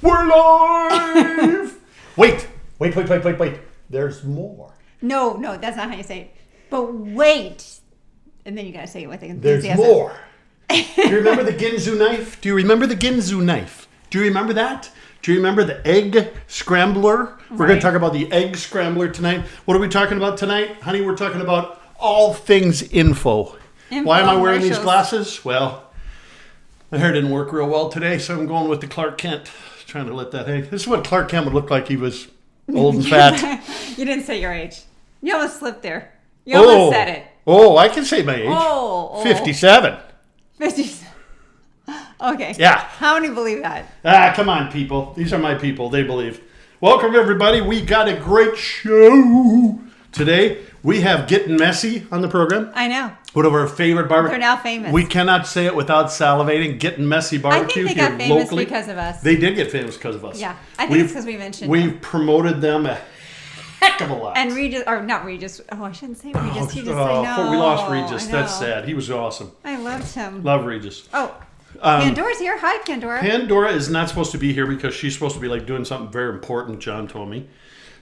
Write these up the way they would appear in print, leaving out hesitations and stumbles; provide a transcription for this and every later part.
We're live! Wait. There's more. No, that's not how you say it. But wait. And then you gotta say it with There's enthusiasm. more. Do you remember the Ginzu knife? Do you remember that? Do you remember the egg scrambler? We're going to talk about the egg scrambler tonight. What are we talking about tonight? Honey, we're talking about all things info. Why am I wearing these glasses? Well, my hair didn't work real well today, so I'm going with the Clark Kent. Trying to let that hang. This is what Clark Kent would look like. He was old and fat. You didn't say your age. You almost slipped there. You almost said it. Oh, I can say my age. 57. 57. Okay. Yeah. How many believe that? Come on, people. These are my people. They believe. Welcome, everybody. We got a great show today. We have Getting Messy on the program. I know. One of our favorite barbecues. They're now famous. We cannot say it without salivating. Getting Messy barbecue I think they here got famous locally. because of us. They did get famous because of us. Yeah. I think it's because we mentioned We've promoted them a heck of a lot. And Regis, or not Regis. Oh, I shouldn't say Regis. He just I know. We lost Regis. That's sad. He was awesome. I loved him. Love Regis. Oh. Pandora's here. Hi, Pandora. Pandora is not supposed to be here because she's supposed to be like doing something very important, John told me.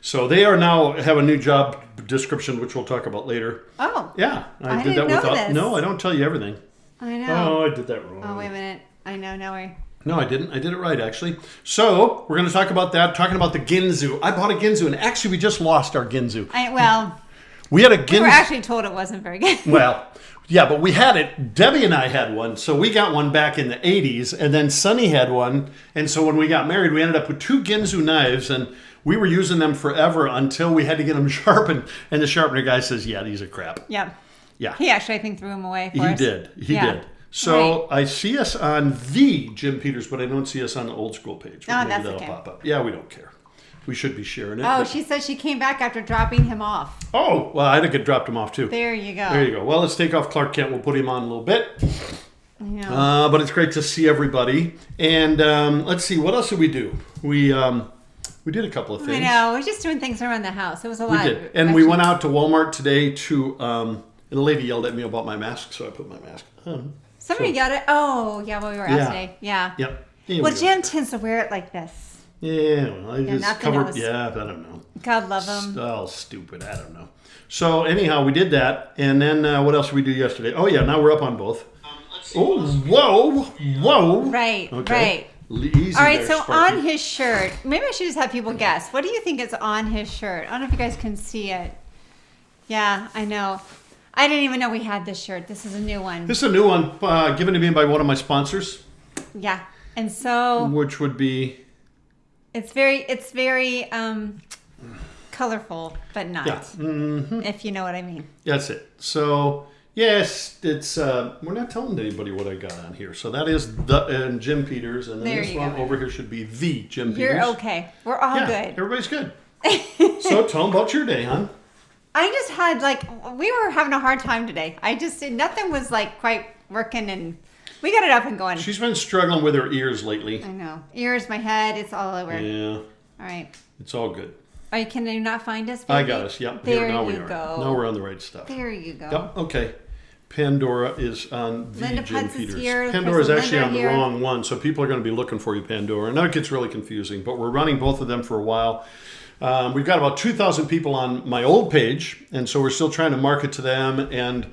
So they are now have a new job description, which we'll talk about later. Oh. Yeah. I didn't know this. No, I don't tell you everything. I know. Oh, I did that wrong. Oh, wait a minute. I know. No way. No, I didn't. I did it right, actually. So we're going to talk about that, talking about the Ginzu. I bought a Ginzu, and actually we just lost our Ginzu. We had a Ginzu. We were actually told it wasn't very good. Well, yeah, but we had it. Debbie and I had one, so we got one back in the 80s, and then Sonny had one, and so when we got married, we ended up with two Ginzu knives, and we were using them forever until we had to get them sharpened, and the sharpener guy says, yeah, these are crap. Yeah. Yeah. He actually, I think, threw them away for us. He did. So I see us on the Jim Peters, but I don't see us on the old school page. Oh, Maybe that's that'll okay. pop up. Yeah, we don't care. We should be sharing it. Oh, she said she came back after dropping him off. Oh, well, I think it dropped him off too. There you go. There you go. Well, let's take off Clark Kent. We'll put him on a little bit. I know. But it's great to see everybody. And let's see, what else did we do? We did a couple of things. I know. We're just doing things around the house. It was a lot. We did. And we went out to Walmart today to, and the lady yelled at me about my mask, so I put my mask on. Somebody got it. Oh, yeah, when we were out today. Yeah. Yep. Well, Jim tends to wear it like this. Yeah, well, I just covered. Else. Yeah, I don't know. God love him. Oh, stupid. I don't know. So anyhow, we did that, and then what else did we do yesterday? Oh yeah, now we're up on both. Oh, whoa. Right, okay. right. Easy. All right, there, so Sparky. on his shirt, maybe I should just have people guess. What do you think is on his shirt? I don't know if you guys can see it. Yeah, I know. I didn't even know we had this shirt. This is a new one. This is a new one given to me by one of my sponsors. Yeah, and so which would be. It's very colorful, but not. Yeah. Mm-hmm. If you know what I mean. That's it. So yes, it's. We're not telling anybody what I got on here. So that is the Jim Peters, and then there this one over here should be the Jim Peters. You're okay. We're all good. Everybody's good. So tell them about your day, hon. I just had we were having a hard time today. Nothing was quite working, and we got it up and going. She's been struggling with her ears lately. I know. Ears, my head, it's all over. Yeah. All right. It's all good. Can you not find us, baby? I got us. Yep. There now you we are. go. Now we're on the right stuff. There you go. Yep. Okay. Pandora is on the Linda Jim Putz Peters. is here. Pandora is actually on the here. wrong one, so people are going to be looking for you, Pandora. And that gets really confusing, but we're running both of them for a while. We've got about 2,000 people on my old page, and so we're still trying to market to them. And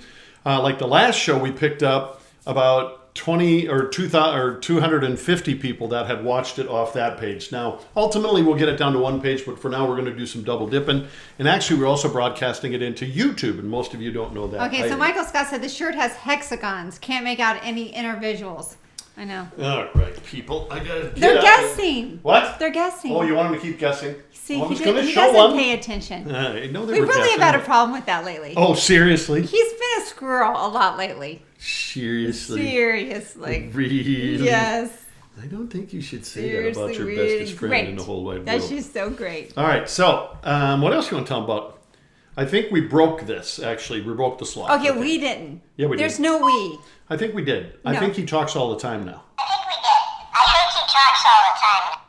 like the last show, we picked up about 20 or 250 people that had watched it off that page. Now, ultimately, we'll get it down to one page, but for now, we're going to do some double dipping. And actually, we're also broadcasting it into YouTube, and most of you don't know that. Okay, so Michael Scott said the shirt has hexagons. Can't make out any inner visuals. I know. All right, people. They're guessing. What? They're guessing. Oh, you want them to keep guessing? See, well, he doesn't pay attention. No, we really have had a problem with that lately. Oh, seriously? He's been a squirrel a lot lately. Seriously? Really? Yes. I don't think you should say that about your bestest friend in the whole wide world. That's just so great. All right, so what else do you want to tell them about? I think we broke this, actually. We broke the slot. Okay, we didn't. Yeah, we did. There's no we. I think we did. No. I think he talks all the time now. I think we did. I heard he talks all the time.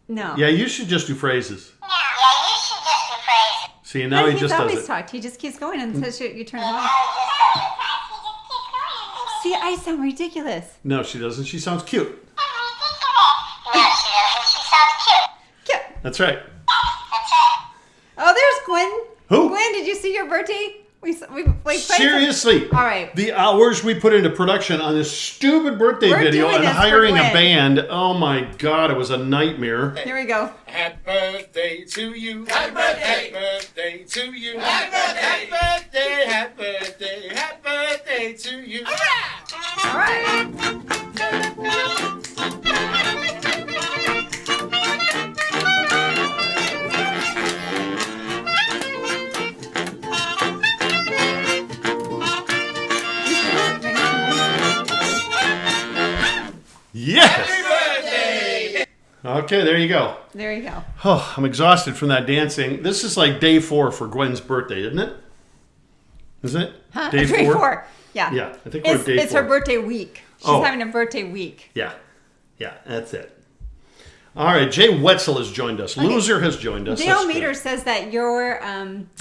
No. Yeah, you should just do phrases. Yeah, you should just do phrases. See, now he just does it. He's always talked. He just keeps going until you turn it Now off. he just does it. He just keeps going. See, I sound ridiculous. No, she doesn't. She sounds cute. I'm ridiculous. No, she doesn't. She sounds That's right. That's it. Oh, there's Gwen. Who? Gwen, did you see your birthday? We played some- Seriously. All right. The hours we put into production on this stupid birthday We're video doing and this for hiring a Gwen. band. Oh my God, it was a nightmare. Here we go. Happy birthday to you. Happy birthday. Happy birthday to you. Happy birthday. Happy birthday. Happy birthday. Happy birthday to you. All right. Yes. Birthday. Okay, there you go. There you go. Oh, I'm exhausted from that dancing. This is like day 4 for Gwen's birthday, isn't it? Isn't it? Huh? Day Day 4? four. Yeah. Yeah, I think we're It's, day it's 4. her birthday week. She's Oh. having a birthday week. Yeah, that's it. All right, Jay Wetzel has joined us. Loser has joined us. Dale That's good. Meter says that your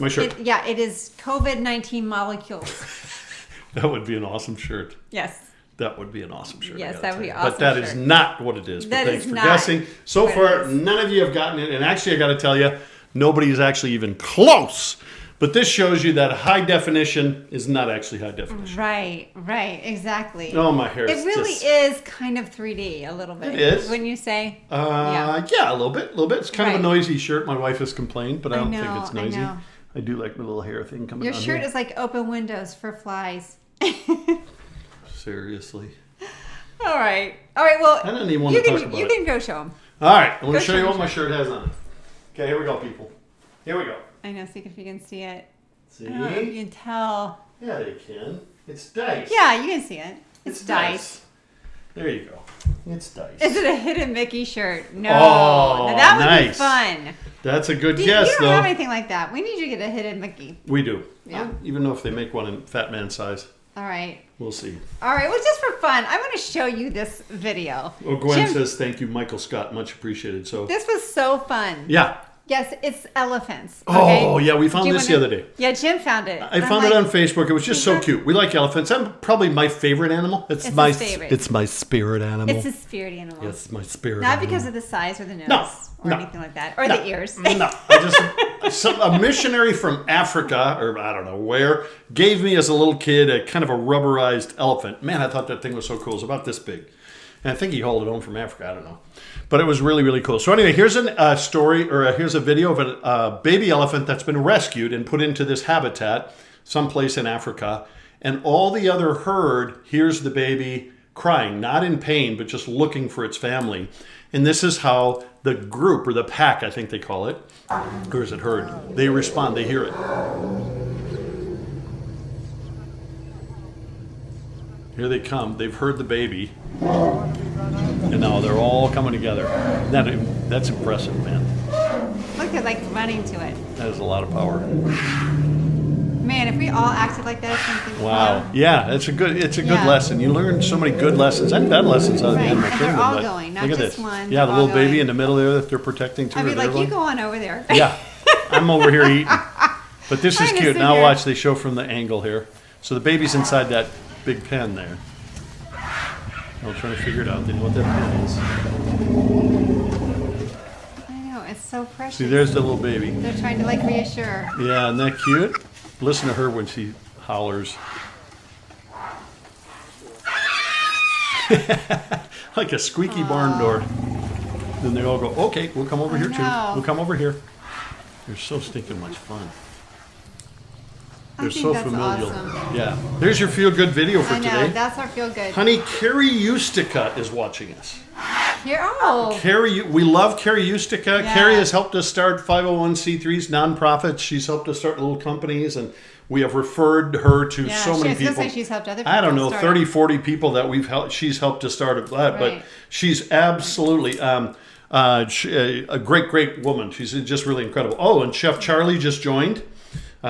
My shirt. it is COVID-19 molecules. That would be an awesome shirt. Yes. That would be an awesome shirt. I Yes, gotta that would tell be you. awesome But that is shirt. not what it is. But That thanks is for not guessing. So what it far, is. none of you have gotten it. And actually, I got to tell you, nobody's actually even close. But this shows you that high definition is not actually high definition. Right, exactly. Oh, my hair It is really just... is kind of 3D a little bit. It is? When you say, Yeah, a little bit. It's kind of Right. a noisy shirt. My wife has complained, but I don't think it's I noisy. know. I do like my little hair thing coming Your on shirt here. is like open windows for flies. Seriously. All right. Well, I don't even want you to can talk about you it. can go show them. All right, I'm going Go to show show you me what my shirt has on it. Okay, here we go, people. Here we go. I know. See if you can see it. See? I don't know if you can tell. Yeah, you can. It's dice. Yeah, you can see it. It's dice. There you go. It's dice. Is it a hidden Mickey shirt? No. Oh, Now, that would nice. be fun. That's a good You guess, don't though. have anything like that. We need you to get a hidden Mickey. We do. Yeah. I don't even know if they make one in fat man size. All right. We'll see. All right. Well, just for fun, I want to show you this video. Oh, Gwen Jim, says thank you, Michael Scott. Much appreciated. So, this was so fun. yeah. Yes, it's elephants. Okay? Oh, yeah, we found Do you this the wanna- other day. Yeah, Jim found it. I found it on Facebook. It was just so Mhm. cute. We like elephants. I'm probably my favorite animal. It's my his favorite. It's my spirit animal. It's a spirit animal. Yes, my spirit. Not animal. because of the size or the nose No, or no. anything like that. Or No, the ears. No, I just a missionary from Africa or I don't know where gave me as a little kid a kind of a rubberized elephant. Man, I thought that thing was so cool. It's about this big, and I think he hauled it home from Africa. I don't know, but it was really really cool. So anyway, here's a story or here's a video of a baby elephant that's been rescued and put into this habitat someplace in Africa, and all the other herd hears the baby crying, not in pain, but just looking for its family. And this is how the group, or the pack, I think they call it, or is it herd? They respond, they hear it. Here they come. They've heard the baby. And now they're all coming together. That's impressive, man. Look, they're like running to it. That is a lot of power. Man, if we all acted like that, something. Wow. Yeah, it's a good Yeah. lesson. You learn so many good lessons and bad lessons out of the Right, animal and they're kingdom. all but going, not look at just this. one, Yeah, the they're little all baby going. in the middle there that they're protecting too. I'd be or like, they're you going- go on over there. Yeah, I'm over here eating. But this is I'm gonna cute. sit Now here. watch, they show from the angle here. So the baby's inside that big pen there. I'm trying to figure it out. They know what that pen is. I know, it's so precious. See, there's the little baby. They're trying to like reassure. Yeah, isn't that cute? Listen to her when she hollers. Like a squeaky barn door. Then they all go, okay, we'll come over I here too. know. We'll come over here. They're so stinking much fun. I They're think so that's familial. awesome. Yeah. There's your feel good video for I know, today. that's our feel good. Honey, Carrie Ustica is watching us. Here, oh, Carrie, we love Carrie Ustica. Yeah. Carrie has helped us start 501c3s, nonprofits. She's helped us start little companies, and we have referred her to yeah, so many I was gonna people. say she's helped other people. I don't know, start 30, up. 40 people that we've helped. She's helped to start that, but Right. she's absolutely a great woman. She's just really incredible. Oh, and Chef Charlie just joined.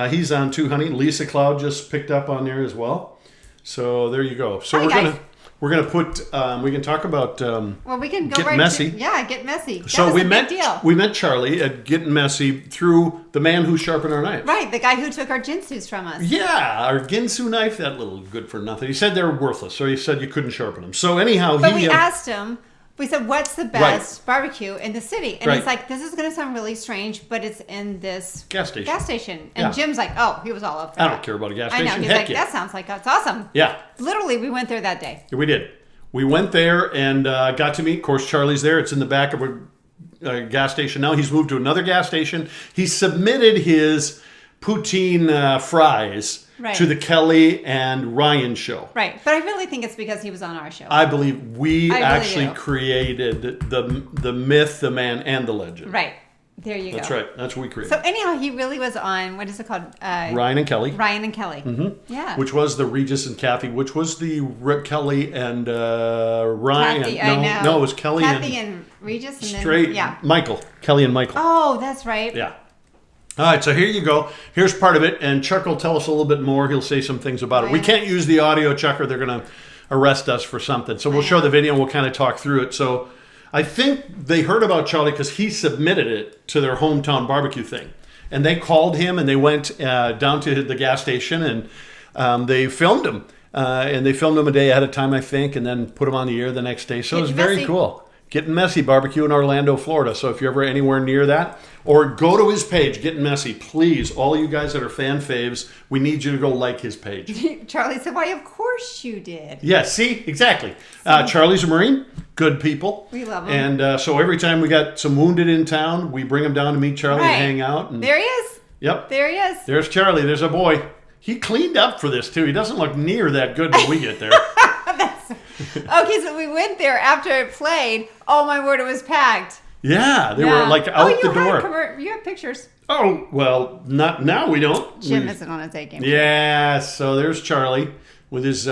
He's on too, honey. Lisa Cloud just picked up on there as well. So there you go. So Hi, guys. we're gonna put we can talk about Well, we can go Get right Messy. To, yeah, get messy. That so was we a met big deal. we met Charlie at Getting Messy through the man who sharpened our knives. Right, the guy who took our jinsus from us. Yeah, our Ginsu knife, that little good for nothing. He said they were worthless, so he said you couldn't sharpen them. So anyhow, But we asked him We said, what's the best barbecue in the city? And he's like, this is going to sound really strange, but it's in this gas station. And Jim's like, oh, he was all up for I that. don't care about a gas station. I know. He's like, that sounds like that's awesome. Yeah. Literally, we went there that day. We did. We went there and got to meet. Of course, Charlie's there. It's in the back of a gas station. Now he's moved to another gas station. He submitted his poutine fries to the Kelly and Ryan show. Right. But I really think it's because he was on our show. I believe we actually do. created the myth, the man, and the legend. Right. There you go. That's right. That's what we created. So anyhow, he really was on, what is it called? Ryan and Kelly. Ryan and Kelly. Mm-hmm. Yeah. Which was the Regis and Kathy, which was the Kelly and Ryan. Kathy, no, it was Kelly Kathy and Regis. And straight, then, Michael. Kelly and Michael. Oh, that's right. Yeah. All right, so here you go. Here's part of it, and Chuck will tell us a little bit more. He'll say some things about it. We can't use the audio, Chuck, or they're going to arrest us for something. So we'll show the video, and we'll kind of talk through it. So I think they heard about Charlie because he submitted it to their hometown barbecue thing. And they called him, and they went down to the gas station, and they filmed him. And they filmed him a day ahead of time, I think, and then put him on the air the next day. So it was very cool. Getting Messy barbecue in Orlando, Florida. So if you're ever anywhere near that, or go to his page, Getting Messy, please. All you guys that are fan faves, we need you to go like his page. Charlie said, "Why? Of course you did." Yeah, see, exactly. Charlie's a Marine, good people. We love him. And so every time we got some wounded in town, we bring them down to meet Charlie and hang out. And, there he is. Yep. There he is. There's Charlie. There's a boy. He cleaned up for this too. He doesn't look near that good when we get there. Okay, so we went there after it played. Oh my word, it was packed. Yeah, they were like out the door. You have pictures. Oh, well, not now we don't. Jim isn't on his A game. Yeah, so there's Charlie with his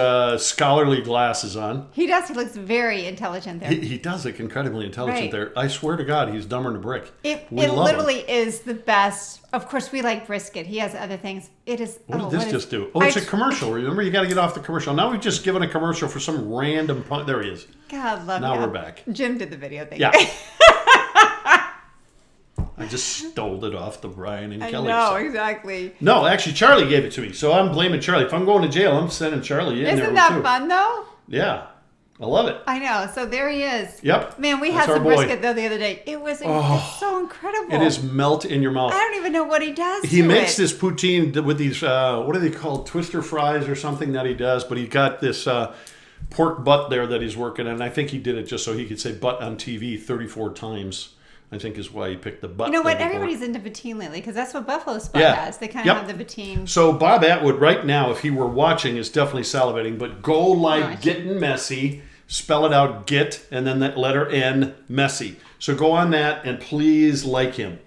scholarly glasses on. He does. He looks very intelligent there. He does look incredibly intelligent there. I swear to God, he's dumber than a brick. It literally is the best. Of course, we like brisket. He has other things. It is. What did this just do? Oh, it's a commercial. Remember, you got to get off the commercial. Now we've just given a commercial for some random... There he is. God, love you. Now we're back. Jim did the video thing. Yeah. I just stole it off the Ryan and Kelly. No, exactly. No, actually, Charlie gave it to me, so I'm blaming Charlie. If I'm going to jail, I'm sending Charlie in there, too. Isn't that fun, though? Yeah. I love it. I know. So there he is. Yep. Man, we had some brisket, though, the other day. It was it's so incredible. It is melt in your mouth. I don't even know what he does He makes this poutine with these, what are they called, twister fries or something that he does, but he got this pork butt there that he's working on, and I think he did it just so he could say butt on TV 34 times. I think is why he picked the butt. You know what? Everybody's into poutine lately because that's what Buffalo Spot has. They kind of have the poutine. So Bob Atwood right now, if he were watching, is definitely salivating. But go like Getting Messy, spell it out, get, and then that letter N, messy. So go on that and please like him.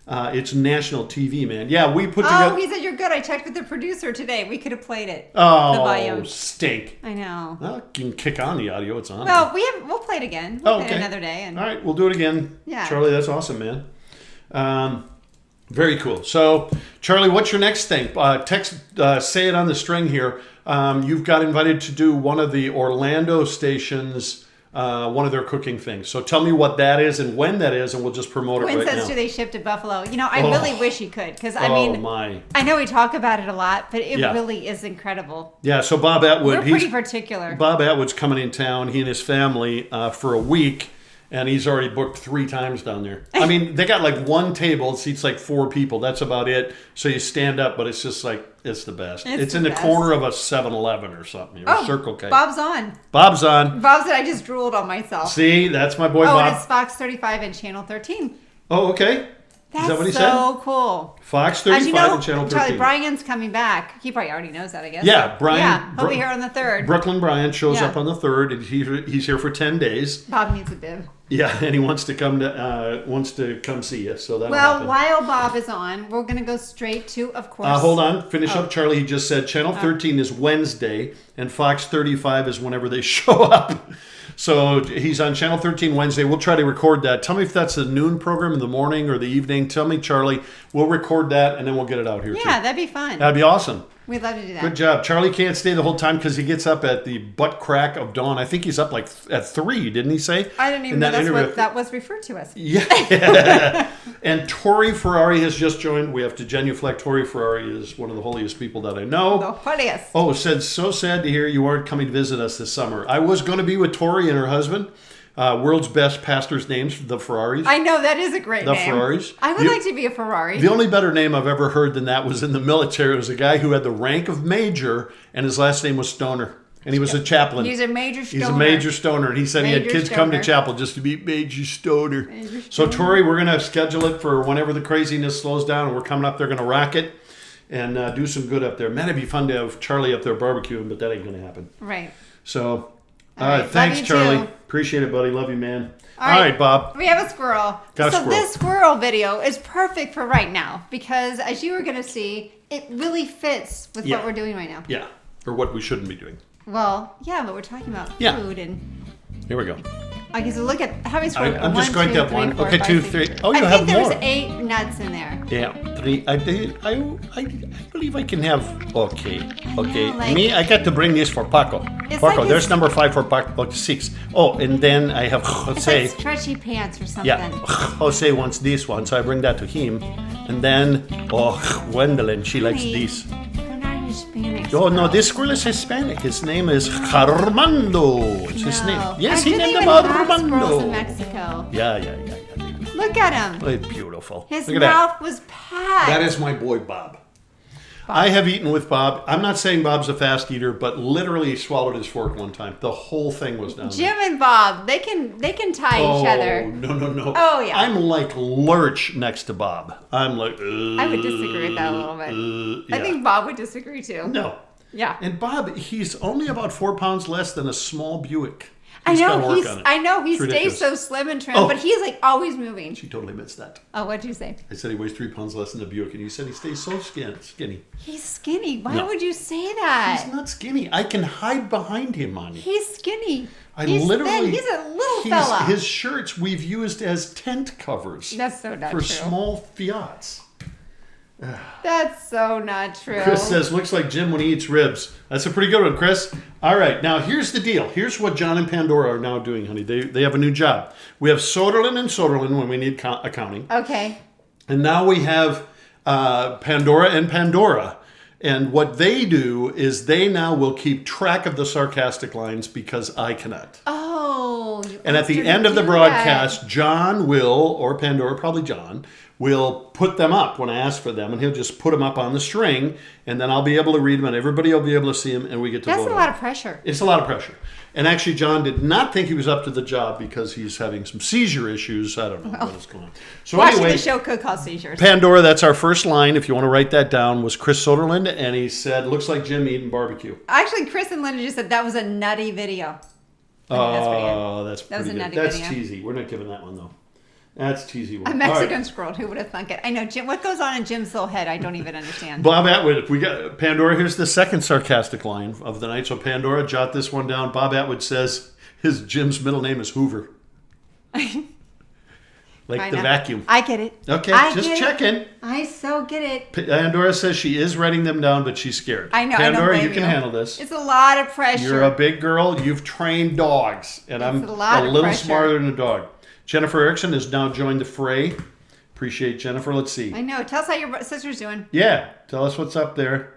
It's national TV, man. Yeah, we put together... Oh, he said you're good. I checked with the producer today. We could have played it. Oh, stink. I know. Well, you can kick on the audio. It's on. Well, we'll play it again. We'll play it another day. And... All right, we'll do it again. Yeah. Charlie, that's awesome, man. Very cool. So, Charlie, what's your next thing? Say it on the string here. You've got invited to do one of the Orlando stations... one of their cooking things. So tell me what that is and when that is, and we'll just promote it right now. When says do they ship to Buffalo? You know, I really wish he could because I mean, I know we talk about it a lot, but it really is incredible. Yeah. So Bob Atwood, we're pretty particular. Bob Atwood's coming in town. He and his family for a week. And he's already booked 3 times down there. I mean, they got like one table, it seats like 4 people. That's about it. So you stand up, but it's just like, it's the best. It's in the corner of a 7-Eleven or something, or a Circle K. Bob's on. Bob's on. Bob said I just drooled on myself. See, that's my boy Bob. Oh, and it's Fox 35 and Channel 13. Oh, okay. That's Is that what he said? so cool. Fox 35 and Channel 13. Charlie, Brian's coming back. He probably already knows that, I guess. Yeah, Brian. Yeah, he'll be here on the 3rd. Brooklyn Brian shows up on the 3rd. And he's here for 10 days. Bob needs a bib. Yeah, and he wants to come see you. So that'll Well, happen. while Bob is on, we're going to go straight to, of course. Hold on. Finish up, Charlie. He just said Channel 13 is Wednesday, and Fox 35 is whenever they show up. So he's on Channel 13 Wednesday. We'll try to record that. Tell me if that's a noon program in the morning or the evening. Tell me, Charlie. We'll record that, and then we'll get it out here, too. Yeah, that'd be fun. That'd be awesome. We'd love to do that. Good job. Charlie can't stay the whole time because he gets up at the butt crack of dawn. I think he's up like at 3, didn't he say? I didn't even know that's what that was referred to as. Yeah. And Tori Ferrari has just joined. We have to genuflect. Tori Ferrari is one of the holiest people that I know. The holiest. Oh, said, so sad to hear you aren't coming to visit us this summer. I was going to be with Tori and her husband, World's best pastors' names, the Ferraris. I know, that is a great name. The Ferraris. I would like to be a Ferrari. The only better name I've ever heard than that was in the military. It was a guy who had the rank of major, and his last name was Stoner. And he was a chaplain. He's a major stoner. He's a major stoner. And he said he had kids come to chapel just to be major stoner. So, Tori, we're going to schedule it for whenever the craziness slows down. And we're coming up there, going to rock it and do some good up there. Man, it'd be fun to have Charlie up there barbecuing, but that ain't going to happen. Right. So, all right. Thanks, Love you Charlie. too. Appreciate it, buddy. Love you, man. All right, Bob. We have a squirrel. Got a squirrel. This squirrel video is perfect for right now because, as you were going to see, it really fits with what we're doing right now. Yeah. Or what we shouldn't be doing. Well, yeah, but we're talking about food and... Here we go. Okay, so look at how many squirrels. I'm just going to have one. Okay, 2, 3. Oh, you I have think there more. was 8 nuts in there. Yeah, 3. I believe I can have. Okay. like- Me, I got to bring this for Paco. It's Paco, like there's this- number 5 for Paco. Okay, 6. Oh, and then I have It's Jose. like stretchy pants or something. Yeah, Jose wants this one, so I bring that to him. And then, Gwendolyn, she likes Honey, this. They're not Hispanic. Oh, no, this squirrel is Hispanic. His name is Armando. It's his name. Yes, he named him squirrels in Armando. Mexico. Yeah. Look at him. Oh, beautiful. His Look at that. mouth was packed. That is my boy, Bob. I have eaten with Bob. I'm not saying Bob's a fast eater, but literally he swallowed his fork one time. The whole thing was down Jim and Bob, they can tie each other. No. Oh, yeah. I'm like Lurch next to Bob. I'm like, I would disagree with that a little bit. yeah. I think Bob would disagree too. No. Yeah. And Bob, he's only about 4 pounds less than a small Buick. I He's gotta know work on it. he It's stays ridiculous. so slim and trim, Oh. but he's like always moving. She totally admits that. Oh, what'd you say? I said he weighs 3 pounds less than a Buick, and you said he stays so skinny. He's skinny. Why No. would you say that? He's not skinny. I can hide behind him, Monty. He's skinny. He's thin. He's a little fella. His shirts we've used as tent covers. That's so not for true. small Fiats. That's so not true. Chris says, looks like Jim when he eats ribs. That's a pretty good one, Chris. All right, now here's the deal. Here's what John and Pandora are now doing, honey. They have a new job. We have Soderlin and Soderlin when we need accounting. Okay. And now we have Pandora and Pandora. And what they do is they now will keep track of the sarcastic lines because I cannot. Oh. And at the end of the broadcast, John will, or Pandora, probably John, will put them up when I ask for them, and he'll just put them up on the string, and then I'll be able to read them, and everybody will be able to see them, and we get to vote. That's a lot of pressure. It's a lot of pressure. And actually, John did not think he was up to the job because he's having some seizure issues. I don't know what is going on. So Watching anyway, the show could cause seizures. Pandora, that's our first line, if you want to write that down, was Chris Soderlund, and he said, looks like Jim eating barbecue. Actually, Chris and Linda just said that was a nutty video. I think that's pretty good. Oh, that's pretty was a good. nutty That's video. cheesy. We're not giving that one, though. That's cheesy one. A Mexican All right. squirrel. Who would have thunk it? I know, Jim. What goes on in Jim's little head? I don't even understand. Bob Atwood, we got Pandora. Here's the second sarcastic line of the night. So Pandora, jot this one down. Bob Atwood says Jim's middle name is Hoover. Like I the know. vacuum. I get it. Okay, I just get it. checking. I so get it. Pandora says she is writing them down, but she's scared. I know. Pandora, I don't blame you can handle this. It's a lot of pressure. You're a big girl. You've trained dogs, and I'm It's a lot of little pressure. smarter than a dog. Jennifer Erickson has now joined the fray. Appreciate Jennifer. Let's see. I know. Tell us how your sister's doing. Yeah, tell us what's up there.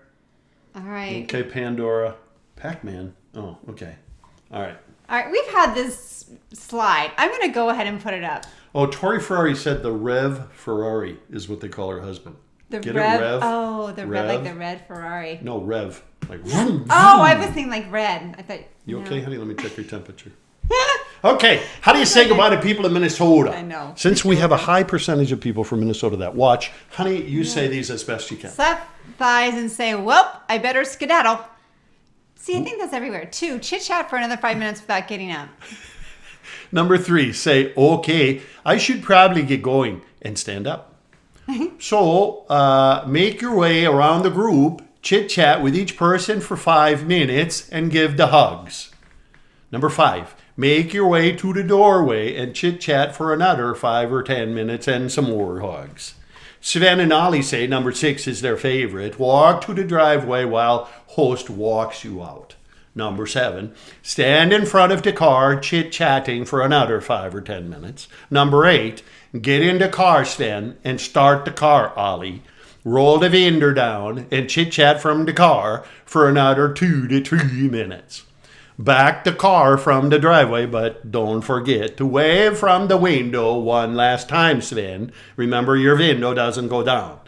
All right. Okay, Pandora. Pac-Man. Oh, okay. All right. All right. We've had this slide. I'm going to go ahead and put it up. Oh, Tori Ferrari said the Rev Ferrari is what they call her husband. The Get Rev. it, Rev? Oh, the Rev, like Rev? the red Ferrari. No, Rev. Like vroom, Oh, I was thinking like red. I thought. You no. okay, honey? Let me check your temperature. Okay, how do you say goodbye to people in Minnesota? I know. Since we have a high percentage of people from Minnesota that watch, honey, you say these as best you can. Slap thighs and say, well, I better skedaddle. See, I think that's everywhere. 2, chit chat for another 5 minutes without getting up. Number 3, say, okay, I should probably get going and stand up. So, make your way around the group, chit chat with each person for 5 minutes and give the hugs. Number 5, make your way to the doorway and chit chat for another 5 or 10 minutes and some more hugs. Sven and Ollie say number 6 is their favorite. Walk to the driveway while host walks you out. Number 7, stand in front of the car chit-chatting for another 5 or 10 minutes. Number 8, get in the car, Sven, and start the car, Ollie. Roll the window down and chit-chat from the car for another 2 to 3 minutes. Back the car from the driveway, but don't forget to wave from the window one last time, Sven. Remember, your window doesn't go down.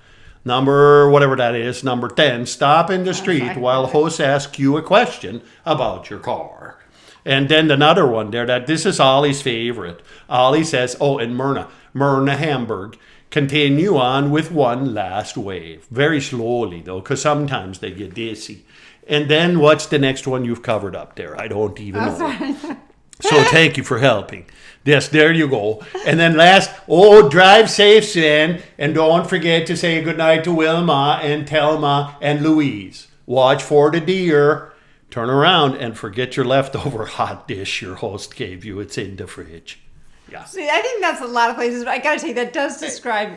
Number, whatever that is, number 10, stop in the street while host asks you a question about your car. And then another one there, that this is Ollie's favorite. Ollie says, and Myrna Hamburg. Continue on with one last wave. Very slowly, though, because sometimes they get dizzy. And then what's the next one you've covered up there? I don't even know. Sorry. So thank you for helping. Yes, there you go. And then last, drive safe, Sven. And don't forget to say goodnight to Wilma and Telma and Louise. Watch for the deer. Turn around and forget your leftover hot dish your host gave you. It's in the fridge. Yeah. See, I think that's a lot of places, but I gotta say that does describe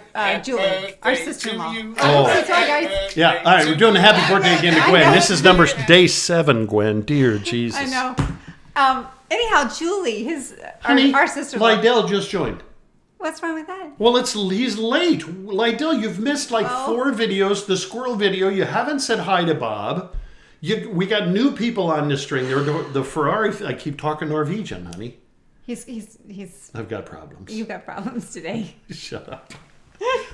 Julie, our sister-in-law. Oh. I'm so sorry, guys. Yeah, all right, we're doing a happy birthday again to Gwen. This is day 7, Gwen. Dear Jesus. I know. Anyhow, Julie, Honey, our sister-in-law. Lydell just joined. What's wrong with that? Well, he's late. Lydell, you've missed 4 videos. The squirrel video. You haven't said hi to Bob. We got new people on this string. The Ferrari. I keep talking Norwegian, honey. He's. I've got problems. You've got problems today. Shut up.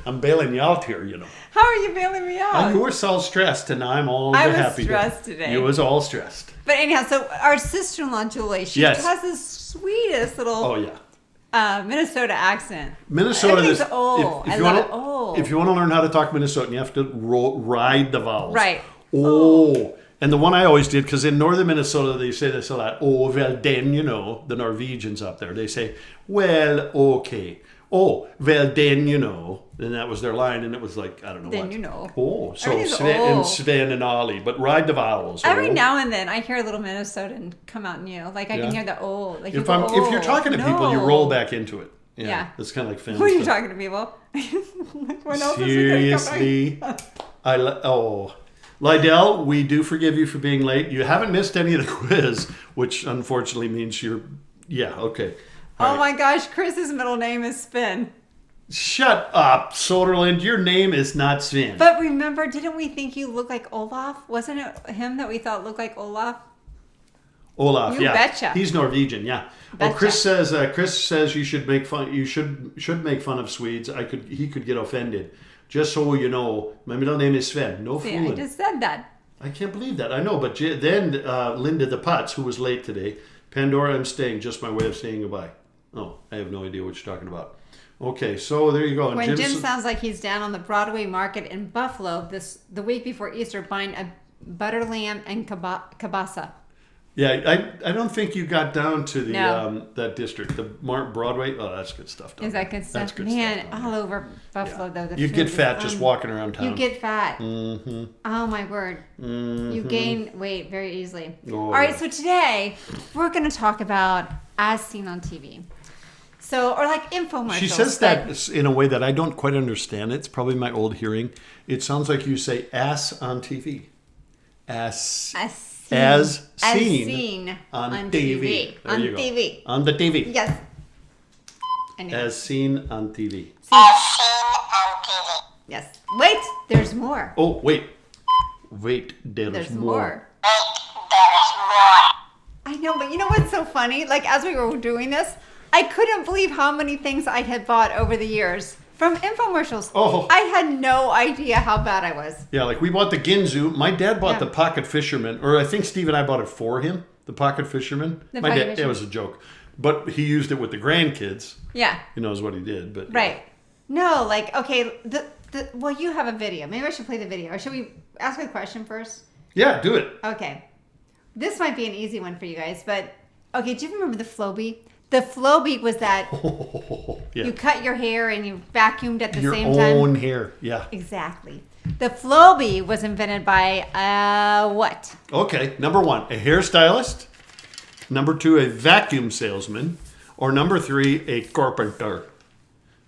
I'm bailing you out here, How are you bailing me out? You were so stressed, and I'm all I was happy. stressed today. You was all stressed. But anyhow, so our sister-in-law Julie, she Yes. has this sweetest little Oh yeah. Minnesota accent. Minnesota Everything's is old. If I you love want it old. If you want to learn how to talk Minnesotan, you have to ride the vowels. Right. Oh. And the one I always did, because in northern Minnesota they say this a lot. Oh, well then, the Norwegians up there, they say, well, okay. Oh, well then, And that was their line, and it was like, I don't know Then what. you know. Oh, so Everything's old. Sven and Ollie, but ride the vowels. Every oh. now and then I hear a little Minnesotan come out in you. Like I can hear the old. Like If you're talking to people, you roll back into it. Yeah. It's kind of like family When are you stuff. talking to people? When else Seriously? Lydell, we do forgive you for being late. You haven't missed any of the quiz, which unfortunately means you're... Yeah, okay. All right. My gosh, Chris's middle name is Spin. Shut up, Soderland. Your name is not Sven. But remember, didn't we think you looked like Olaf? Wasn't it him that we thought looked like Olaf? Olaf, You yeah. betcha. He's Norwegian, yeah. Betcha. Oh, Chris says you should make fun. You should make fun of Swedes. He could get offended. Just so you know, my middle name is Sven. No See, fooling. I just said that. I can't believe that. I know, but then Linda the Putz, who was late today, Pandora, I'm staying. Just my way of saying goodbye. Oh, I have no idea what you're talking about. Okay, so there you go. When Jim sounds like he's down on the Broadway market in Buffalo the week before Easter buying a butter lamb and kielbasa. Yeah, I don't think you got down to the No. that district, the Broadway. Oh, that's good stuff. Is that good stuff? That's good Man, stuff. all over Buffalo though. The You'd food get is fat just walking around town. You get fat. Mm-hmm. Oh my word. Mm-hmm. You gain weight very easily. Oh, All right, yeah. so today we're going to talk about as seen on TV. So, or like infomercials. She says that in a way that I don't quite understand. It's probably my old hearing. It sounds like you say ass on TV. As seen on TV. There you go. TV. On the TV. Yes. Anyway. As seen on TV. As seen on TV. Yes. Wait, there's more. Oh, wait, there's There's more. more. Wait, there's more. I know, but you know what's so funny? Like, as we were doing this, I couldn't believe how many things I had bought over the years from infomercials. Oh. I had no idea how bad I was. Yeah, like we bought the Ginzu. My dad bought Yeah. the Pocket Fisherman, or I think Steve and I bought it for him. The Pocket Fisherman. The My Pocket dad. It Fisherman. was a joke, but he used it with the grandkids. Yeah. He knows what he did, but Right. No, like, okay, well, you have a video. Maybe I should play the video. Or should we ask a question first? Yeah, do it. Okay. This might be an easy one for you guys, but okay, do you remember the Flowbee? The Flowbee was that Yeah. you cut your hair and you vacuumed at the Your same time. own hair. Yeah. Exactly. The Flowbee was invented by what? Okay. Number 1, a hairstylist. Number 2, a vacuum salesman. Or number 3, a carpenter.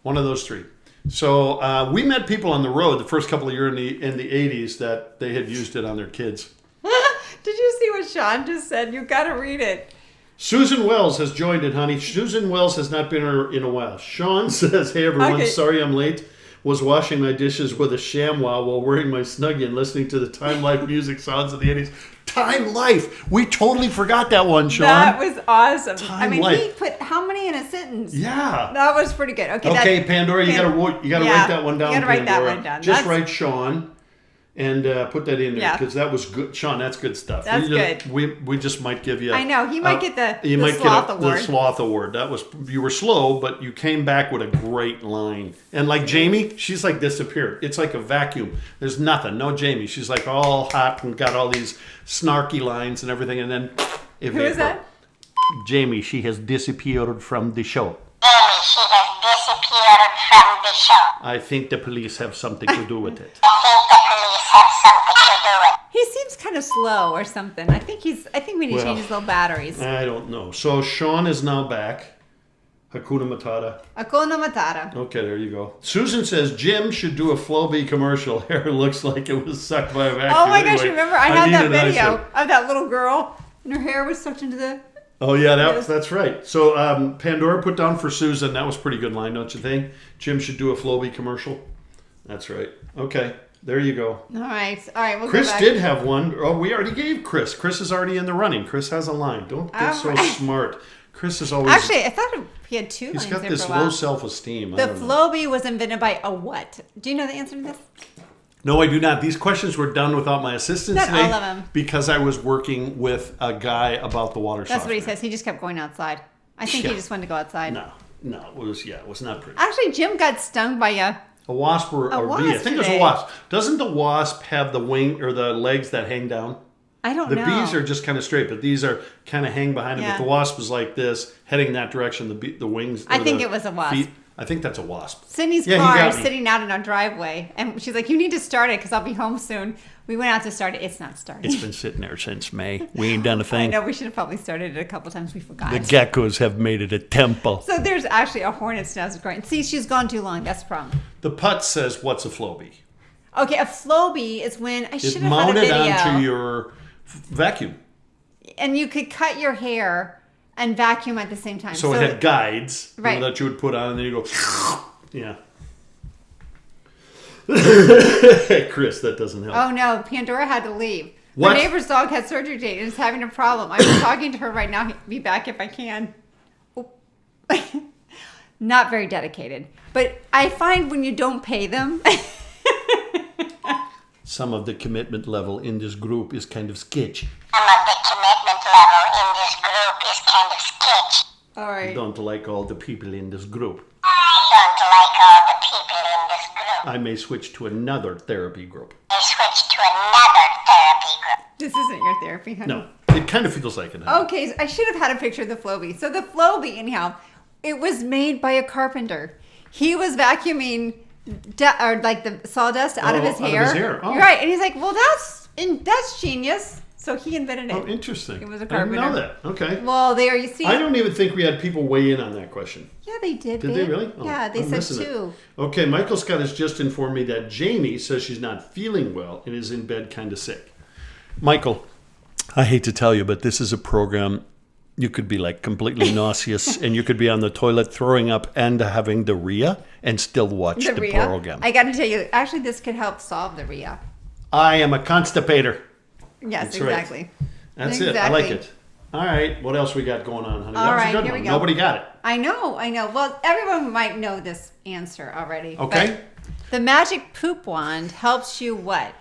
One of those 3. So we met people on the road the first couple of years in the 80s that they had used it on their kids. Did you see what Sean just said? You got to read it. Susan Wells has joined it, honey. Susan Wells has not been here in a while. Sean says, hey, everyone, Okay. sorry I'm late. was washing my dishes with a ShamWow while wearing my Snuggie and listening to the Time Life music sounds of the 80s. Time Life! We totally forgot that one, Sean. That was awesome. Time I mean, Life. he put how many in a sentence? Yeah. That was pretty good. Okay, Pandora, you gotta write that one down. You gotta write that Pandora. one down. Just write Sean and put that in there Yeah. because that was good. Sean, that's good stuff. That's good. We just might give you. I know he might get the sloth award. The sloth award. That was, you were slow, but you came back with a great line. And like Jamie, she's like disappeared. It's like a vacuum. There's nothing. No Jamie. She's like all hot and got all these snarky lines and everything. And then Who is that? Jamie. She has disappeared from the show. Jamie, she has disappeared from the show. I think the police have something to do with it. I think the police have something to do with it. He seems kind of slow or something. I think we need to change his little batteries. I don't know. So Sean is now back. Hakuna Matata. Hakuna Matata. Okay, there you go. Susan says Jim should do a Flowbee commercial. Hair looks like it was sucked by a vacuum. Oh my gosh, Anyway, remember I had that need an video eyesight. of that little girl and her hair was sucked into the... Oh yeah, that's right. So Pandora put down for Susan. That was a pretty good line, don't you think? Jim should do a Flowbee commercial. That's right. Okay, there you go. All right, we'll Chris go back. did have one. Oh, we already gave Chris. Chris is already in the running. Chris has a line. Don't get so Alright. smart. Chris is always... Actually, I thought he had two lines he's got there this for a while. low self-esteem. The Flowbee was invented by a what? Do you know the answer to this? No, I do not. These questions were done without my assistance Not today all of them. because I was working with a guy about the water That's what he softener. says. He just kept going outside. I think Yeah. he just wanted to go outside. No, it was not pretty. Actually, Jim got stung by a... A wasp or a wasp bee. I think it was a today. wasp. Doesn't the wasp have the wing or the legs that hang down? I don't The know. bees are just kind of straight, but these are kind of hang behind them. Yeah. If the wasp is like this, heading that direction, the wings. I or think the it was a wasp. feet- I think that's a wasp. Sydney's Yeah, he car got is me. sitting out in our driveway, and she's like, "You need to start it because I'll be home soon." We went out to start it. It's not starting. It's been sitting there since May. We ain't done a I thing. know we should have probably started it a couple times. We forgot. The geckos have made it a temple. So there's actually a hornet's nest growing. See, she's gone too long. That's the problem. The putt says, "What's a Flowbee?" Okay, a Flowbee is when I It's should have had a mounted video, onto your vacuum. and you could cut your hair and vacuum at the same time. So it had guides Right. that you would put on, and then you go, yeah. Chris, that doesn't help. Oh no, Pandora had to leave. What? Her neighbor's dog had surgery today and is having a problem. I'm talking to her right now. Be back if I can. Oh. Not very dedicated. But I find when you don't pay them, Some of the commitment level in this group is kind of sketchy. Some of the commitment level in this group is kind of sketchy. all I right. don't like all the people in this group. I don't like all the people in this group. I may switch to another therapy group. I switched to another therapy group. This isn't your therapy, honey. No, it kind of feels like it. honey. Okay, so I should have had a picture of the Flowbee. So the Flowbee, anyhow, it was made by a carpenter. He was vacuuming like the sawdust out of his out of hair. his hair. Oh. You're right, and he's like, "Well, that's genius." So he invented it. Oh, interesting. It was a I didn't know carpenter. that. Okay. Well, there you see. I don't even think we had people weigh in on that question. Yeah, they did. Did babe. they really? Oh, Yeah, they I'm said missing it. two. Okay, Michael Scott has just informed me that Jamie says she's not feeling well and is in bed kind of sick. Michael, I hate to tell you, but this is a program you could be like completely nauseous and you could be on the toilet throwing up and having diarrhea and still watch the RIA. program. I got to tell you, actually, this could help solve the RIA. I am a constipator. Yes, That's right. exactly. That's it. I like it. All right, what else we got going on, honey? All That was a right, good here one. we go. Nobody got it. I know. Well, everyone might know this answer already. Okay. but the magic poop wand helps you what?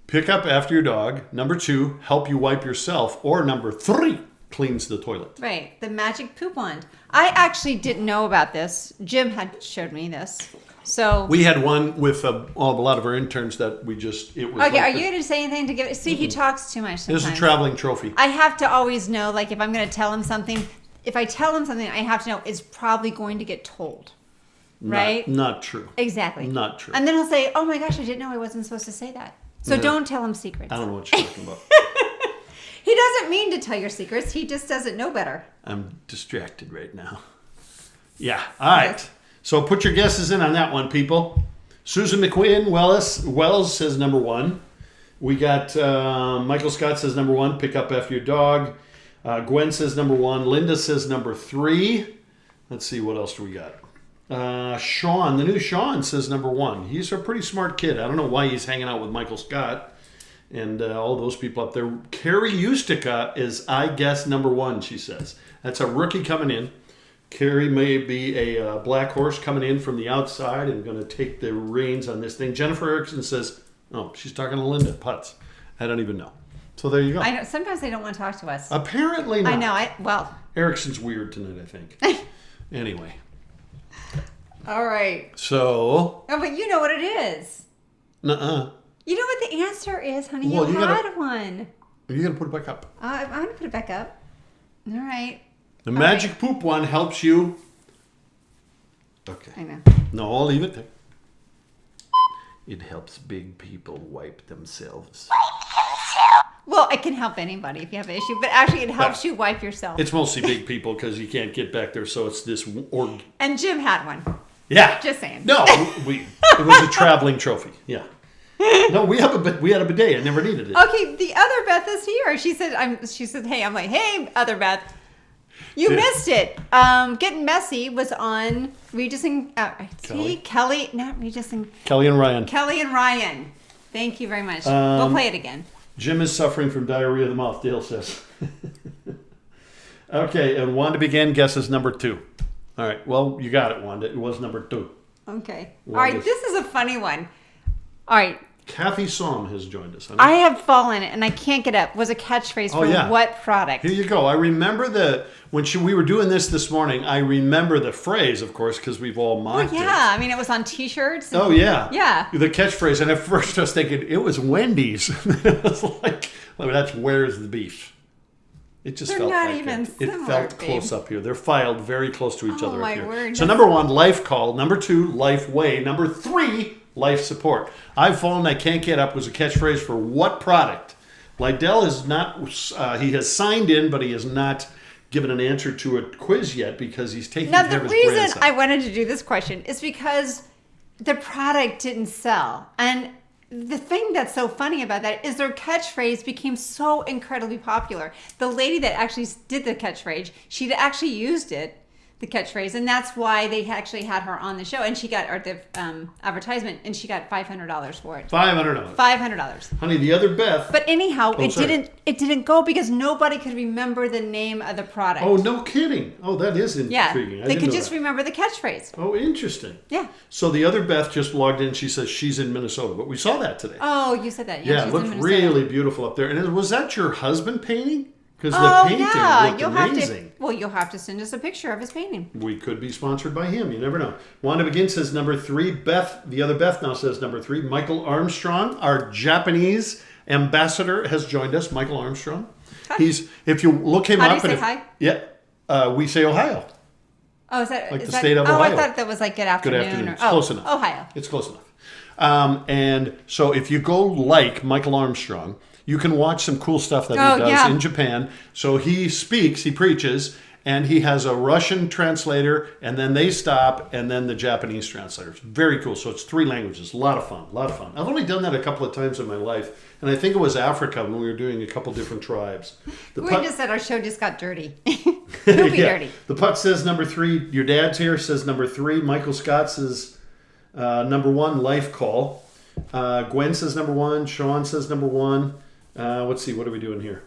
Pick up after your dog. Number 2, help you wipe yourself. Or number 3, cleans the toilet. Right, the magic poop wand. I actually didn't know about this. Jim had showed me this. So We had one with a lot of our interns that we just, it was okay, like are the- you going to say anything to give it? See, he talks too much It was sometimes. a traveling trophy. I have to always know, like, if I'm going to tell him something, if I tell him something, I have to know it's probably going to get told. Right? Not true. Exactly. Not true. And then he'll say, "Oh my gosh, I didn't know I wasn't supposed to say that." So Yeah. don't tell him secrets. I don't know what you're talking about. He doesn't mean to tell your secrets. He just doesn't know better. I'm distracted right now. Yeah. All right. Yes. So put your guesses in on that one, people. Susan McQueen Wells says number 1. We got Michael Scott says number 1. Pick up after your dog. Gwen says number 1. Linda says number 3. Let's see, what else do we got? Sean, the new Sean says number 1. He's a pretty smart kid. I don't know why he's hanging out with Michael Scott and all those people up there. Carrie Ustica is, I guess, number 1, she says. That's a rookie coming in. Carrie may be a black horse coming in from the outside and going to take the reins on this thing. Jennifer Erickson says, oh, she's talking to Linda Putz. I don't even know. So there you go. I know, sometimes they don't want to talk to us. Apparently not. I know. Well. Erickson's weird tonight, I think. Anyway. All right. So. Oh, but you know what it is. Nuh-uh. You know what the answer is, honey. Well, you had one. You got to put it back up. I'm going to put it back up. All right. The magic poop one helps you. Okay. I know. No, I'll leave it there. It helps big people wipe themselves. Well, it can help anybody if you have an issue, but actually it helps you wipe yourself. It's mostly big people because you can't get back there, so it's this. And Jim had one. Yeah. Just saying. No, it was a traveling trophy. Yeah. No, we had a bidet. I never needed it. Okay, the other Beth is here. She said, hey, I'm like, hey, other Beth. You missed it. Getting Messy was on Regis and Kelly, not Regis and Kelly and Ryan. Kelly and Ryan. Thank you very much. We'll play it again. Jim is suffering from diarrhea of the mouth, Dale says. Okay, and Wanda Begin guesses number 2. All right, well, you got it, Wanda. It was number 2. Okay. All right, this is a funny one. All right. Kathy Somm has joined us. I have fallen and I can't get up. Was a catchphrase for what product? Here you go. I remember when we were doing this morning, I remember the phrase, of course, because we've all mocked it. I mean, it was on T-shirts. Oh, yeah. Yeah. The catchphrase. And at first I was thinking, it was Wendy's. It was like, that's where's the beef? It just felt not like even it. similar, It felt babe. close up here. They're filed very close to each other my up here. word. So number 1, life call. Number 2, life way. Number 3, life support. I've fallen, I can't get up was a catchphrase for what product? Lydell is not, he has signed in, but he has not given an answer to a quiz yet because he's taking care of his grandson. The reason I wanted to do this question is because the product didn't sell. And the thing that's so funny about that is their catchphrase became so incredibly popular. The lady that actually did the catchphrase, she'd actually used it, the catchphrase, and that's why they actually had her on the show. And she got, or the advertisement, and she got $500 for it. $500. $500. Honey, the other Beth. But anyhow, it didn't go because nobody could remember the name of the product. Oh, no kidding. Oh, that is intriguing. They could just remember the catchphrase. Oh, interesting. Yeah. So the other Beth just logged in. She says she's in Minnesota, but we saw that today. Oh, you said that. Yeah, it she's looked in Minnesota. really beautiful up there. And was that your husband painting? Because the painting looked amazing. You'll have to send us a picture of his painting. We could be sponsored by him. You never know. Wanda Begin says number 3. Beth, the other Beth now says number 3. Michael Armstrong, our Japanese ambassador, has joined us. Michael Armstrong. Hi. If you look him How up. do you say hi? Yeah. We say Ohio. Oh, is that like is the that, state of Ohio? Ohio. I thought that was like good afternoon. Good afternoon. Or, It's close enough. Ohio. It's close enough. And so if you go like Michael Armstrong, you can watch some cool stuff that he does in Japan. So he speaks, he preaches, and he has a Russian translator, and then they stop, and then the Japanese translator. It's very cool. So it's 3 languages. A lot of fun. I've only done that a couple of times in my life, and I think it was Africa when we were doing a couple different tribes. We just said our show just got dirty. It'll be dirty. The Putt says number 3. Your dad's here says number 3. Michael Scott says number 1, life call. Gwen says number 1. Sean says number 1. Let's see, what are we doing here?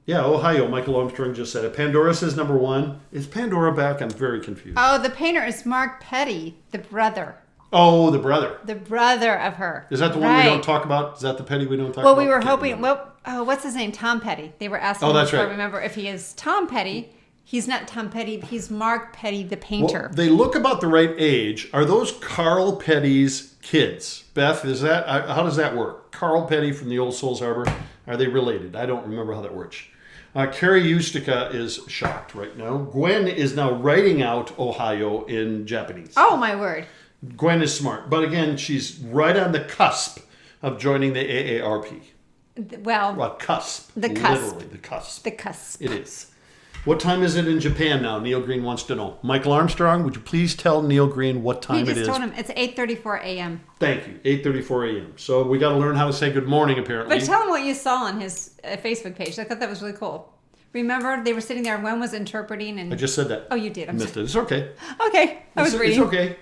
Yeah, Ohio. Michael Armstrong just said it. Pandora says number 1. Is Pandora back? I'm very confused. Oh, the painter is Mark Petty, the brother. Oh, the brother. The brother of her. Is that the one we don't talk about? Is that the Petty we don't talk about? Well, we were hoping. Well, what's his name? Tom Petty. They were asking. Oh, that's right. I remember if he is Tom Petty. He's not Tom Petty. He's Mark Petty, the painter. Well, they look about the right age. Are those Carl Petty's kids? Beth, is that how does that work? Carl Petty from the old Souls Harbor. Are they related? I don't remember how that works. Carrie Ustica is shocked right now. Gwen is now writing out Ohio in Japanese. Oh, my word. Gwen is smart. But again, she's right on the cusp of joining the AARP. Well, cusp. The cusp. Literally, the cusp. The cusp. It is. What time is it in Japan now? Neil Green wants to know. Michael Armstrong, would you please tell Neil Green what time it is? He just told him it's 8:34 a.m. Thank you. 8:34 a.m. So we got to learn how to say good morning, apparently. But tell him what you saw on his Facebook page. I thought that was really cool. Remember, they were sitting there and one was interpreting and... I just said that. Oh, you did. I'm Missed sorry. it. It's okay. Okay, I was reading. It's okay.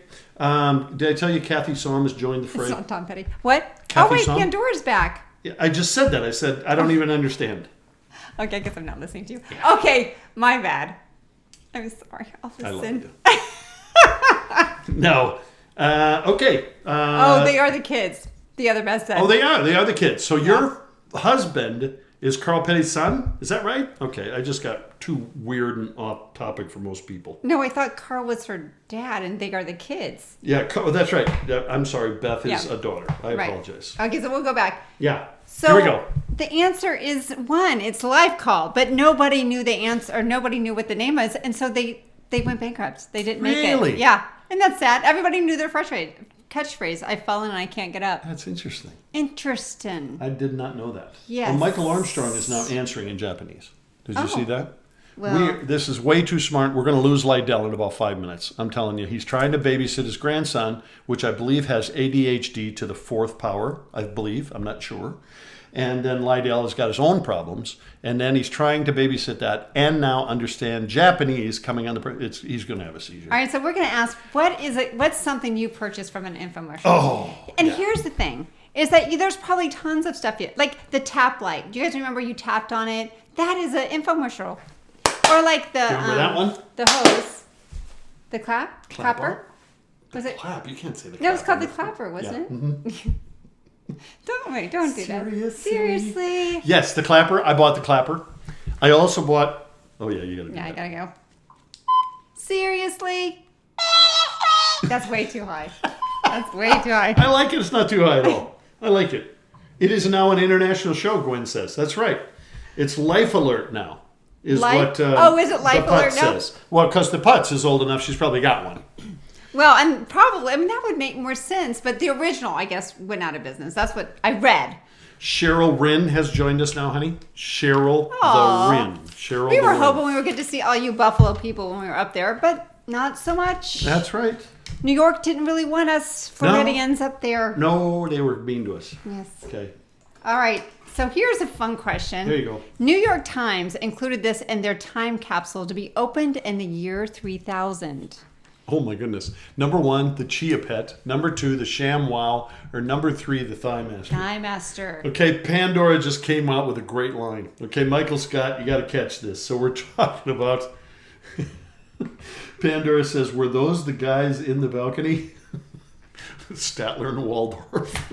Did I tell you Kathy Somm has joined the fray? It's not Tom Petty. What? Kathy oh, wait, Somm? Pandora's back. Yeah, I just said that. I said, I don't even understand. Okay, I guess I'm not listening to you. Okay, my bad. I'm sorry. I'll listen. I love you. No. Okay. Oh, they are the kids. The other best said. Oh, they are. They are the kids. So your husband is Carl Petty's son? Is that right? Okay, I just got too weird and off topic for most people. No, I thought Carl was her dad and they are the kids. Yeah, that's right. I'm sorry. Beth is a daughter. I apologize. Okay, so we'll go back. Yeah. So here we go. The answer is one. It's live call, but nobody knew the answer, or nobody knew what the name was, and so they went bankrupt. They didn't make it. Really? Yeah, and that's sad. Everybody knew their catchphrase. I've fallen and I can't get up. That's interesting. Interesting. I did not know that. Yes. Well, Michael Armstrong is now answering in Japanese. Did you see that? Well, This is way too smart. We're going to lose Lydell in about 5 minutes. I'm telling you. He's trying to babysit his grandson, which I believe has ADHD to the 4th power. I believe. I'm not sure. And then Lydell has got his own problems. And then he's trying to babysit that and now understand Japanese coming on the... He's going to have a seizure. all right, so we're going to ask, what's something you purchased from an infomercial? Oh, and yeah. here's the thing, is that there's probably tons of stuff, like the tap light. Do you guys remember you tapped on it? That is an infomercial. Or like the... Remember that one? The hose. The clapper? Was it? Clap. You can't say the clapper. No, it's called the clapper, wasn't it? Don't do that. Seriously. Yes, the clapper. I bought the clapper. I also bought... Oh, yeah, you got to do Yeah, I that. gotta go. Seriously? That's way too high. That's way too high. I like it. It's not too high at all. I like it. It is now an international show, Gwen says. That's right. It's Life Alert now. Is Life- what is it Life the Alert Putz now? says. Well, because the Putz is old enough, she's probably got one. Well, and probably, that would make more sense, but the original, I guess, went out of business. That's what I read. Cheryl Wren has joined us now, honey. Cheryl Aw. the Wren. Cheryl We the were Wren. hoping we would get to see all you Buffalo people when we were up there, but not so much. That's right. New York didn't really want us Floridians up there. No, they were mean to us. Yes. Okay. All right. So here's a fun question. There you go. New York Times included this in their time capsule to be opened in the year 3000. Oh my goodness. Number 1, the Chia Pet. Number 2, the ShamWow. Or number 3, the Thighmaster. Thighmaster. Okay, Pandora just came out with a great line. Okay, Michael Scott, you got to catch this. So we're talking about... Pandora says, were those the guys in the balcony? Statler and Waldorf.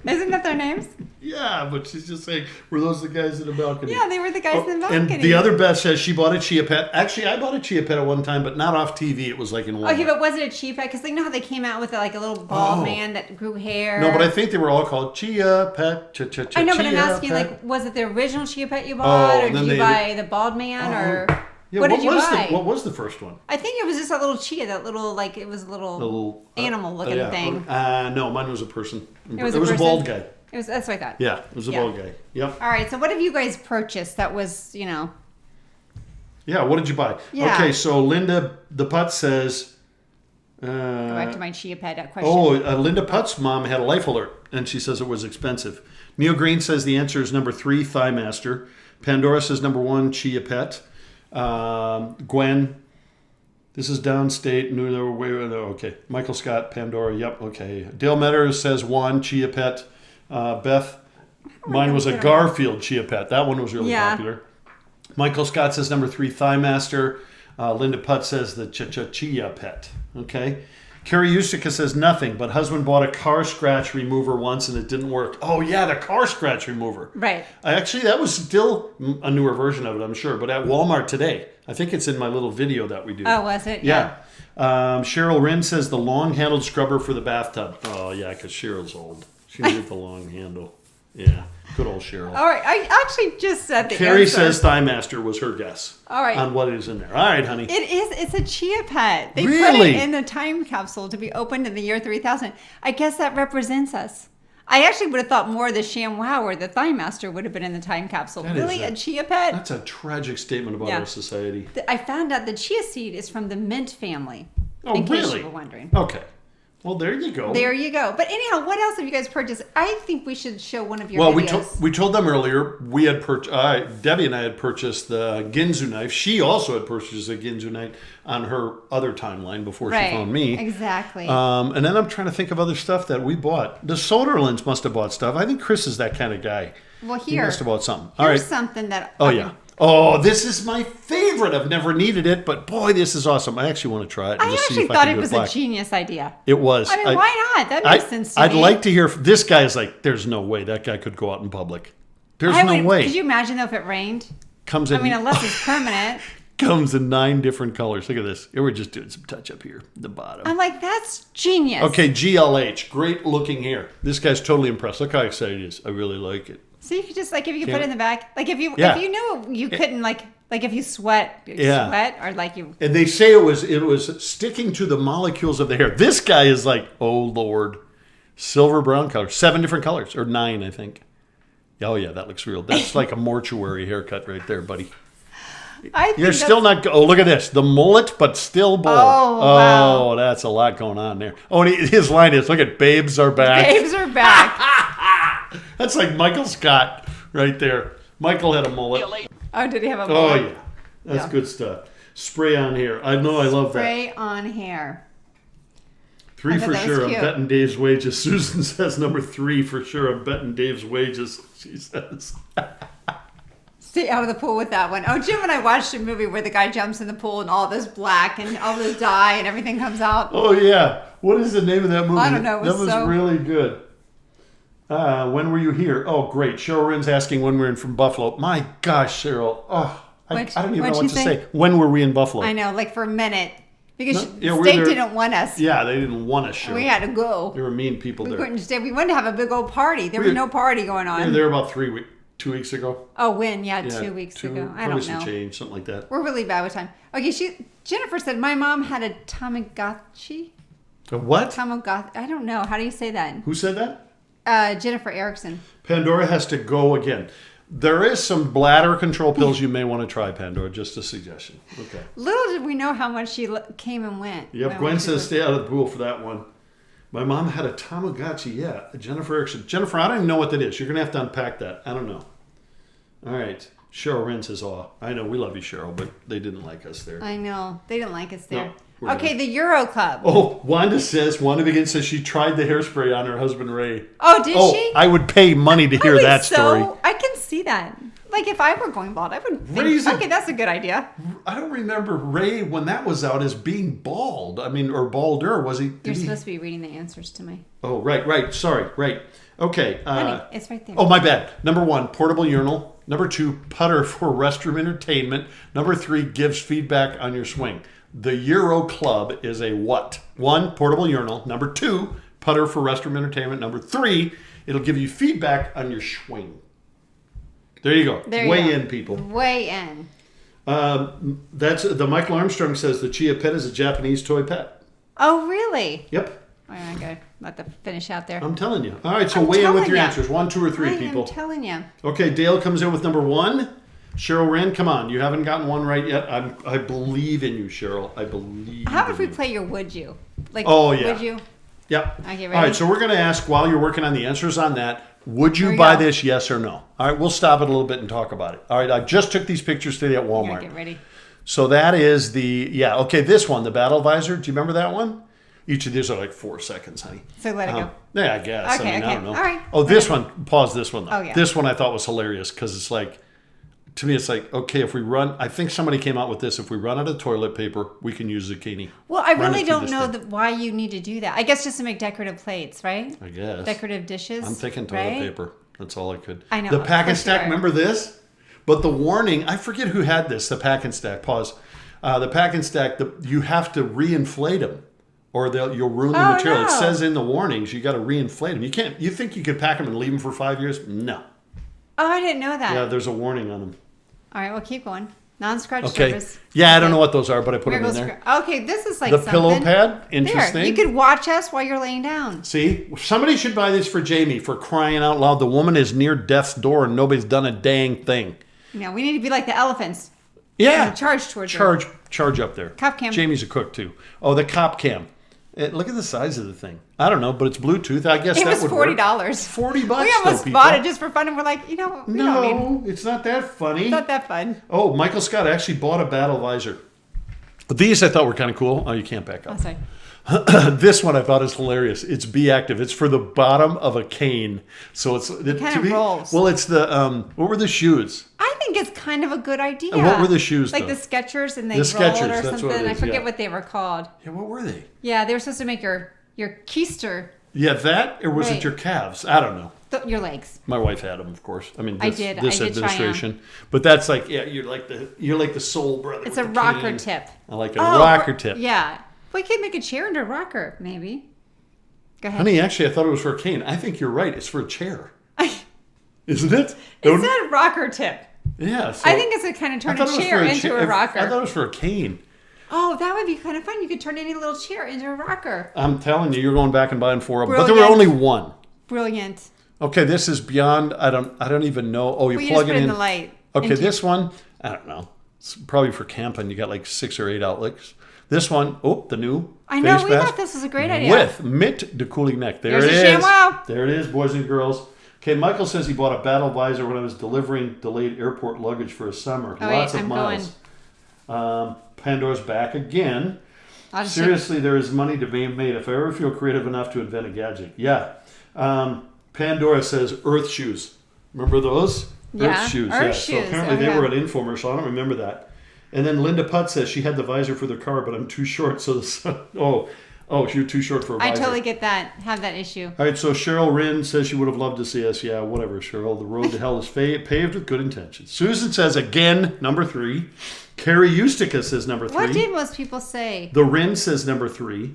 Isn't that their names? Yeah, but she's just saying, were those the guys in the balcony? Yeah, they were the guys in the balcony. And the other Beth says she bought a Chia Pet. Actually, I bought a Chia Pet at one time, but not off TV. It was like in Walmart. Okay, but was it a Chia Pet? Because you know how they came out with like a little bald man that grew hair? No, but I think they were all called Chia Pet. I know, but I'm Chia asking, Pet. like, was it the original Chia Pet you bought? Or and then did you they- buy the bald man? Or Yeah, what did you buy? What was the first one? I think it was just a little Chia, that little, like, it was a little animal looking thing. No, mine was a person. It was a bald guy. That's what I thought. Yeah, it was a bald guy. Yep. All right, so what have you guys purchased that was, Yeah, what did you buy? Yeah. Okay, so Linda the Putz says... go back to my Chia Pet question. Linda Putt's mom had a Life Alert, and she says it was expensive. Neil Green says the answer is number 3, Thighmaster. Pandora says number 1, Chia Pet. Gwen, this is downstate. Okay. Michael Scott, Pandora. Yep. Okay. Dale Meadows says 1, Chia Pet. Beth, mine was a Garfield Chia Pet. That one was really popular. Michael Scott says number 3, Thighmaster. Linda Putt says the Chia Pet. Okay. Carrie Ustica says nothing, but husband bought a car scratch remover once and it didn't work. Oh, yeah, the car scratch remover. Right. Actually, that was still a newer version of it, I'm sure, but at Walmart today. I think it's in my little video that we do. Oh, was it? Yeah. Cheryl Wren says the long-handled scrubber for the bathtub. Oh, yeah, because Cheryl's old. She needed the long handle. Yeah, good old Cheryl. All right, I actually just said the Carrie answer. says Thighmaster was her guess. All right. On what is in there. All right, honey. It's a Chia Pet. They put Really? it in the time capsule to be opened in the year 3000. I guess that represents us. I actually would have thought more the ShamWow or the Thighmaster would have been in the time capsule. That Really, is a Chia Pet? That's a tragic statement about our society. I found out the chia seed is from the mint family. Oh, in case really? you were wondering. Okay. Well, there you go. There you go. But anyhow, what else have you guys purchased? I think we should show one of your Well, videos. we told them earlier we had Debbie and I had purchased the Ginzu knife. She also had purchased a Ginzu knife on her other timeline before she found me. Exactly. And then I'm trying to think of other stuff that we bought. The Soderlands must have bought stuff. I think Chris is that kind of guy. Well, He here. must have bought something. Here's something that. Oh, yeah. Oh, this is my favorite. I've never needed it, but boy, this is awesome. I actually want to try it. And I just see actually if thought can it do was black. a genius idea. It was. I mean, why not? That makes sense to I'd me. like to hear. This guy is like, there's no way that guy could go out in public. There's no way. Could you imagine though if it rained? Comes in. I mean, unless it's permanent. Comes in 9 different colors. Look at this. Here we're just doing some touch up here at the bottom. I'm like, that's genius. Okay, GLH. Great looking hair. This guy's totally impressed. Look how excited he is. I really like it. So you could just like if you could put it in the back, like if you knew you couldn't like if you sweat or like you. And they say it was sticking to the molecules of the hair. This guy is like, oh Lord, silver brown color, 7 different colors or 9, I think. Oh yeah, that looks real. That's like a mortuary haircut right there, buddy. You're still not. Oh, look at this. The mullet, but still bald. Oh, wow. Oh, that's a lot going on there. Oh, and his line is, look at babes are back. Babes are back. That's like Michael Scott right there. Michael had a mullet. Oh, did he have a Oh, mullet? yeah. That's good stuff. Spray on hair. I know, I love that. Spray on hair. 3 for that was sure. I'm cute. betting Dave's wages. Susan says number 3 for sure. I'm betting Dave's wages, she says. Stay out of the pool with that one. Oh, Jim and I watched a movie where the guy jumps in the pool and all this black and all this dye and everything comes out. Oh, yeah. What is the name of that movie? I don't know. That was really good. When were you here? Oh, great. Cheryl Rynn's asking when we're in from Buffalo. My gosh, Cheryl. Oh, I don't even know what to say. When were we in Buffalo? I know, like for a minute. Because we were state there- didn't want us. Yeah, they didn't want us, Cheryl. We had to go. There were mean people We there. couldn't stay. We wanted to have a big old party. There was no party going We were on. there about 2 weeks ago. Oh, when? Yeah, 2 weeks ago. I don't some know. change, something like that. We're really bad with time. Okay, Jennifer said my mom had a Tamagotchi. A what? Tamagotchi. I don't know. How do you say that? Who said that? Jennifer Erickson. Pandora has to go again. There is some bladder control pills you may want to try, Pandora. Just a suggestion. Okay. Little did we know how much she came and went. Yep, Gwen says stay out of the pool for that one. My mom had a Tamagotchi, yeah. Jennifer Erickson. Jennifer, I don't even know what that is. You're going to have to unpack that. I don't know. All right. Cheryl Wren says, oh, I know, we love you, Cheryl, but they didn't like us there. I know. They didn't like us there. No, we're Okay, done. the Euro Club. Oh, Wanda Begin says she tried the hairspray on her husband, Ray. Oh, did she? I would pay money to hear that story. I can see that. Like if I were going bald, I would think, Ray's a- okay, that's a good idea. I don't remember Ray, when that was out, as being bald. I mean, or balder. Was he? You're supposed to be reading the answers to me. Oh, right. Sorry, right. Okay. Honey, it's right there. Oh, my bad. Number 1, portable urinal. Number 2, putter for restroom entertainment. Number 3, gives feedback on your swing. The Euro Club is a what? 1, portable urinal. Number 2, putter for restroom entertainment. Number 3, it'll give you feedback on your swing. There you go. There you Weigh go. in, people. Weigh in. That's the Michael Armstrong says the Chia pet is a Japanese toy pet. Oh, really? Yep. All right, good. Let the finish out there. I'm telling you. All right, so I'm weigh in with telling your ya. answers. 1, 2, or 3, I people. am telling you. Okay, Dale comes in with number 1. Cheryl Wren, come on. You haven't gotten one right yet. I believe in you, Cheryl. I believe How in if we you. play your would you? Like, Oh, yeah. would you? Yep. Okay, All ready? right, so we're going to ask, while you're working on the answers on that, would Here you we buy go. this, yes or no? All right, we'll stop it a little bit and talk about it. All right, I just took these pictures today at Yeah, Walmart. get ready. So that is this one, the battle visor. Do you remember that one? Each of these are like 4 seconds, honey. So let it go. Yeah, I guess. Okay, I okay. don't know. All right. Oh, this one. Pause this one, though. Oh, yeah. This one I thought was hilarious because it's like, to me, it's like, okay, if we run, I think somebody came out with this. If we run out of toilet paper, we can use zucchini. Well, I Run really it through don't this know thing. why you need to do that. I guess just to make decorative plates, right? I guess. Decorative dishes. I'm thinking toilet right? paper. That's all I could. I know, The of pack and course you stack, are. remember this? But the warning, I forget who had this, the pack and stack. Pause. The pack and stack, you have to reinflate them or you'll ruin the Oh, material. It no. says in the warnings you got to reinflate them. You can't. You think you could pack them and leave them for 5 years? No. Oh, I didn't know that. Yeah, there's a warning on them. All right, well, keep going. Non-scratch Okay. surface. Yeah, I don't Okay. know what those are, but I put them in Miracles there. Okay, this is like The something. pillow pad, interesting. There, you could watch us while you're laying down. See, somebody should buy this for Jamie, for crying out loud. The woman is near death's door and nobody's done a dang thing. You know, we need to be like the elephants. Yeah. Charge towards her. Charge up there. Cop cam. Jamie's a cook too. Oh, the cop cam. Look at the size of the thing. I don't know, but it's Bluetooth. I guess It that was would $40. work. $40. We almost though, people. bought it just for fun, and we're like, we don't need. No, it's not that funny. It's not that fun. Oh, Michael Scott actually bought a battle visor. But these I thought were kind of cool. Oh, you can't back Oh, up. sorry. This one I thought is hilarious. It's Be Active. It's for the bottom of a cane. So it kind of rolls. Well, it's the what were the shoes? I think it's kind of a keister. And what were the shoes, Like though? the Skechers, and they The rolled Skechers, or that's something. what it I is, forget yeah. what they were called. Yeah, what were they? Yeah, they were supposed to make your keister, Yeah, that or was it Right. your calves? I don't know. your legs. My wife had them, of course. I mean, I this, did. this I did try 'em. administration. But that's like, yeah, you're like the soul brother. It's with a the rocker cane. tip. I like a rocker tip. Yeah. We could make a chair into a rocker, maybe. Go ahead. Honey, actually, I thought it was for a cane. I think you're right. It's for a chair. Isn't it? It said rocker tip. Yeah. So I think it's a kind of I turn thought a it was chair for into a rocker. I thought it was for a cane. Oh, that would be kind of fun. You could turn any little chair into a rocker. I'm telling you, you're going back and buying 4 of them. But there Brilliant. were only one. Brilliant. Okay, this is beyond. I don't even know. Oh, you Well, you plug just it put it in. in the light. Okay, into- this one, I don't know. It's probably for camping. You got like 6 or 8 outlets. This one, the new. I know, face we mask thought this was a great idea. With mitt to cooling neck. There There's it your is. ShamWow. There it is, boys and girls. Okay, Michael says he bought a battle visor when I was delivering delayed airport luggage for a summer. Oh, Lots wait, of I'm miles. Pandora's back again. I'll just Seriously, there is money to be made if I ever feel creative enough to invent a gadget. Yeah. Pandora says Earth shoes. Remember those? Yeah, Earth shoes. Earth So shoes. apparently Oh, they yeah. were an infomercial. I don't remember that. And then Linda Putt says she had the visor for the car, but I'm too short. So the sun. You're too short for a visor. I totally get that. Have that issue. All right, so Cheryl Rinn says she would have loved to see us. Yeah, whatever, Cheryl. The road to hell is paved with good intentions. Susan says, again, number 3. Carrie Ustica says number 3. What did most people say? The Rinn says number 3.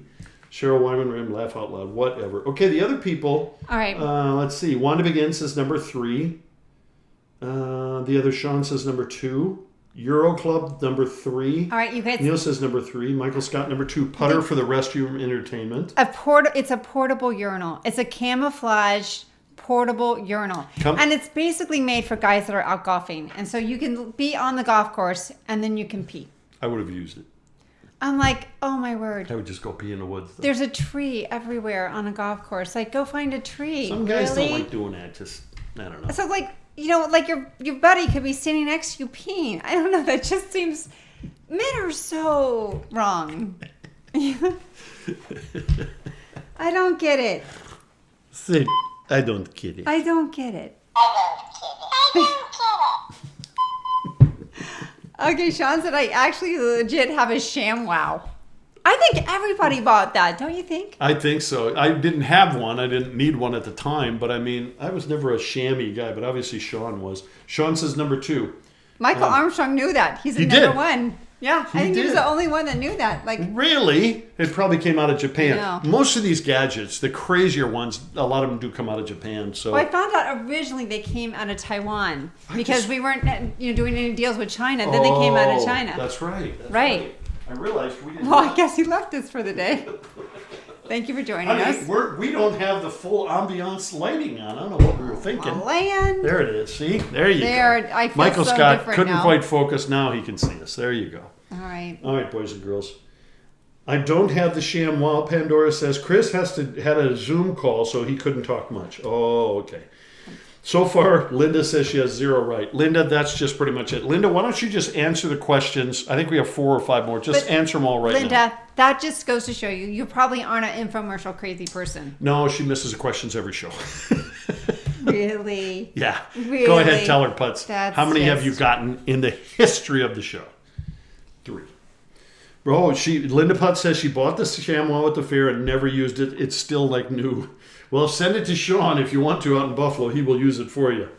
Cheryl Wyman Rim, laugh out loud, whatever. Okay, the other people. All right. Let's see. Wanda Begin says number 3. The other Sean says number 2. Euro Club number 3. All right, you guys. Neil says number 3. Michael Scott number 2. Putter for the restroom entertainment. It's a portable urinal. It's a camouflage portable urinal. And it's basically made for guys that are out golfing. And so you can be on the golf course and then you can pee. I would have used it. I'm like, oh my word. I would just go pee in the woods. Though. There's a tree everywhere on a golf course. Like, go find a tree. Some guys Really? don't like doing that. Just, I don't know. So like, like your buddy could be standing next to you peeing. I don't know. That just seems, men are so wrong. I don't get it. See, I don't get it. I don't get it. Okay, Sean said I actually legit have a ShamWow. I think everybody bought that, don't you think? I think so. I didn't have one. I didn't need one at the time. But I mean, I was never a chamois guy. But obviously Sean was. Sean says number 2. Michael Armstrong knew that. He's He number did. 1. Yeah, I think he was did. the only one that knew that. Like, Really? It probably came out of Japan. No. Most of these gadgets, the crazier ones, a lot of them do come out of Japan. So well, I found out originally they came out of Taiwan because we weren't, doing any deals with China. Then they came out of China. That's right. That's Right. I realized we didn't. Well, I guess he left us for the day. Thank you for joining us. We don't have the full ambiance lighting on. I don't know what we were thinking. Land. There it is. See? There you There, go. I feel Michael so Scott different couldn't now. quite focus. Now he can see us. There you go. All right. All right, boys and girls. I don't have the ShamWow. Pandora says Chris had a Zoom call, so he couldn't talk much. Oh, okay. So far, Linda says she has 0 right. Linda, that's just pretty much it. Linda, why don't you just answer the questions? I think we have 4 or 5 more. Just answer them all right now. Linda, that just goes to show you probably aren't an infomercial crazy person. No, she misses the questions every show. Really? Yeah. Really? Go ahead, tell her, Putz. That's How many have you just- gotten in the history of the show? 3. Bro, Linda Putz says she bought the ShamWow at the fair and never used it. It's still like new. Well, send it to Sean if you want to out in Buffalo. He will use it for you.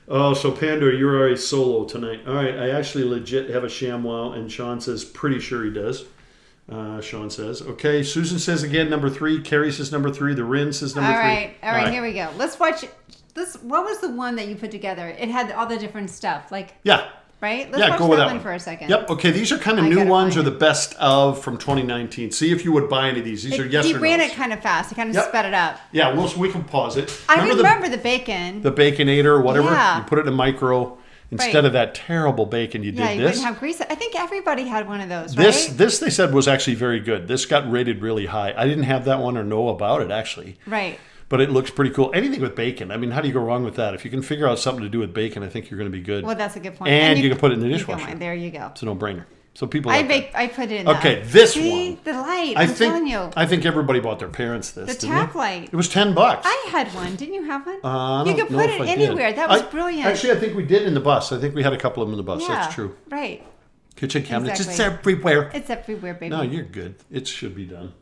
Oh, so Pandora, you're already solo tonight. All right, I actually legit have a ShamWow, and Sean says pretty sure he does. Sean says. Okay, Susan says again number 3. Carrie says number 3. The Rin says number 3. All right, here we go. Let's watch this. What was the one that you put together? It had all the different stuff, like, Yeah. right? Let's Yeah, watch go with that one one for a second. Yep. Okay, these are kind of I new gotta ones or find the best of from 2019. See if you would buy any of these. These are yes He or ran no's. it kind of fast. He kind of Yep. sped it up. Yeah, we can pause it. I remember the bacon. the Baconator or whatever. Yeah. You put it in a micro. Instead of that terrible bacon, you Yeah, did you this. wouldn't have grease. I think everybody had one of those, right? This they said was actually very good. This got rated really high. I didn't have that one or know about it actually. Right. But it looks pretty cool. Anything with bacon. I mean, how do you go wrong with that? If you can figure out something to do with bacon, I think you're going to be good. Well, that's a good point. And you can put it in the you dishwasher. can- There you go. It's a no-brainer. So people I like that. I put it in. Okay, the, this see, one. the light. I I'm think telling you. I think everybody bought their parents this. The didn't tap they? light. It was $10. I had one. Didn't you have one? I You don't could know put if it I did. anywhere. That was brilliant. Actually, I think we did in the bus. I think we had a couple of them in the bus. Yeah, That's true. Right. Kitchen cabinets. It's Exactly. everywhere. It's everywhere, baby. No, you're good. It should be done.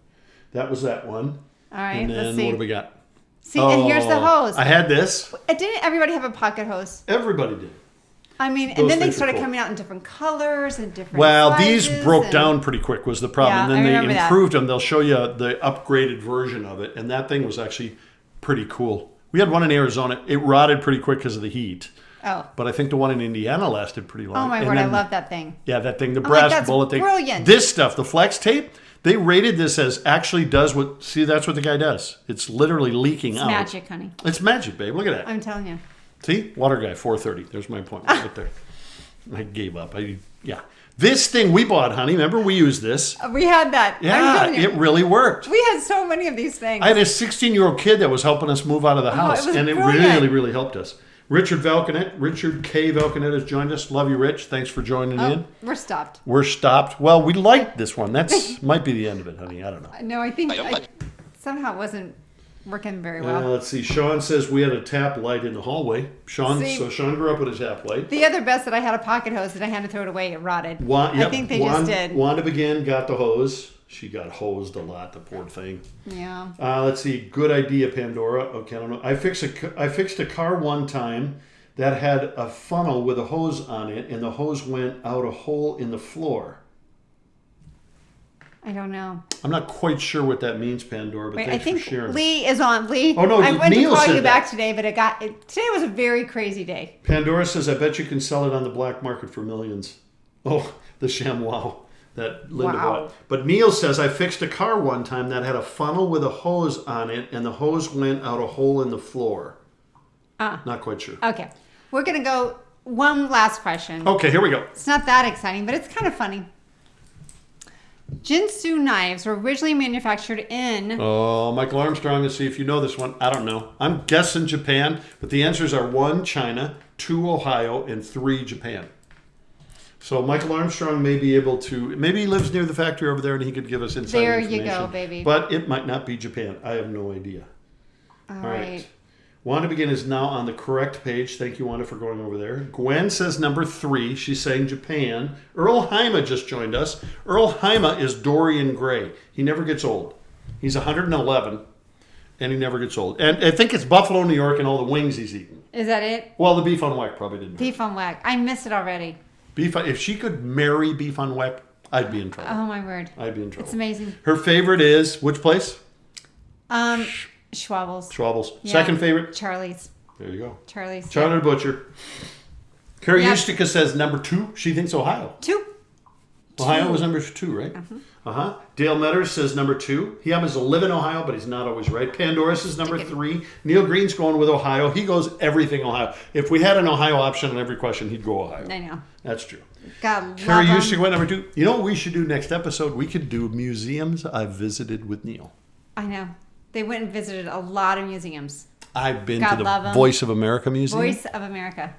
That was that one. All right. And then Let's see. what do we got? See, and here's the hose. I had this. Didn't everybody have a pocket hose? Everybody did. I mean, Those and then they things were started cool. coming out in different colors and different Well, sizes. these broke and- down pretty quick was the problem. Yeah, and I then remember they that. improved them. They'll show you the upgraded version of it. And that thing was actually pretty cool. We had one in Arizona. It rotted pretty quick because of the heat. Oh. But I think the one in Indiana lasted pretty long. Oh my And word, I then- love that thing. Yeah, that thing, the like, brass that's bullet thing. brilliant. This stuff, the flex tape, they rated this as actually does what, see, that's what the guy does. It's literally leaking It's out. magic, honey. It's magic, babe. Look at that. I'm telling you. See? Water guy, 430. There's my appointment right there. I gave up. Yeah. This thing we bought, honey, remember we used this? We had that. I'm Yeah, telling you. it really worked. We had so many of these things. I had a 16-year-old kid that was helping us move out of the house, it was and it brilliant. really, really helped us. Richard K. Valconet has joined us. Love you, Rich. Thanks for joining in. We're stopped. We're stopped. Well, we liked this one. That's might be the end of it, honey. I don't know. No, I think somehow it wasn't working very well. Let's see. Sean says we had a tap light in the hallway. Sean grew up with a tap light. The other best that I had a pocket hose and I had to throw it away. It rotted. I think they just did. Wanda Begin got the hose. She got hosed a lot, the poor thing. Yeah. Let's see. Good idea, Pandora. Okay, I don't know. I fixed a car one time that had a funnel with a hose on it, and the hose went out a hole in the floor. I don't know. I'm not quite sure what that means, Pandora, but Wait, I thanks think for sharing. Lee is on. Lee. Oh, no, I went Neil to call said you that. back today, but today was a very crazy day. Pandora says, I bet you can sell it on the black market for millions. Oh, the ShamWow that Linda Wow. bought. But Neil says, I fixed a car one time that had a funnel with a hose on it, and the hose went out a hole in the floor. Not quite sure. Okay. We're going to go one last question. Okay, here we go. It's not that exciting, but it's kind of funny. Jinsu knives were originally manufactured in... Oh, Michael Armstrong, let's see if you know this one. I don't know. I'm guessing Japan, but the answers are 1, China, 2, Ohio, and 3, Japan. So Michael Armstrong may be able to... Maybe he lives near the factory over there and he could give us insider There information. you go, baby. But it might not be Japan. I have no idea. All right. Wanda Begin is now on the correct page. Thank you, Wanda, for going over there. Gwen says number 3. She's saying Japan. Earl Haima just joined us. Earl Haima is Dorian Gray. He never gets old. He's 111, and he never gets old. And I think it's Buffalo, New York, and all the wings he's eaten. Is that it? Well, the beef on whack probably didn't. Beef on whack. I missed it already. If she could marry beef on whack, I'd be in trouble. Oh, my word. I'd be in trouble. It's amazing. Her favorite is which place? Schwabbles. Schwabbles. Yeah. Second favorite? Charlie's. There you go. Charlie's. Charlie the Butcher. Carrie Yep. Ustica says number 2. She thinks Ohio. 2. Ohio was number 2, right? Dale Metters says number 2. He happens to live in Ohio, but he's not always right. Pandora says number 3. Neil Green's going with Ohio. He goes everything Ohio. If we had an Ohio option on every question, he'd go Ohio. I know. That's true. God, Carrie love Ustica 'em. went number 2. You know what we should do next episode? We could do museums I've visited with Neil. I know. They went and visited a lot of museums. I've been God to love the 'em. Voice of America Museum. Voice of America.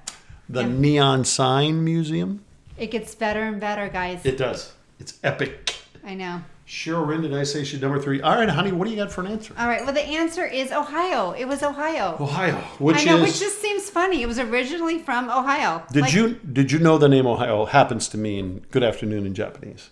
The Yeah. Neon Sign Museum. It gets better and better, guys. It does. It's epic. I know. Cheryl Wren, did I say she's number 3? All right, honey, what do you got for an answer? All right. Well, the answer is Ohio. It was Ohio. Ohio, which I know, is... which just seems funny. It was originally from Ohio. Did you know the name Ohio happens to mean good afternoon in Japanese?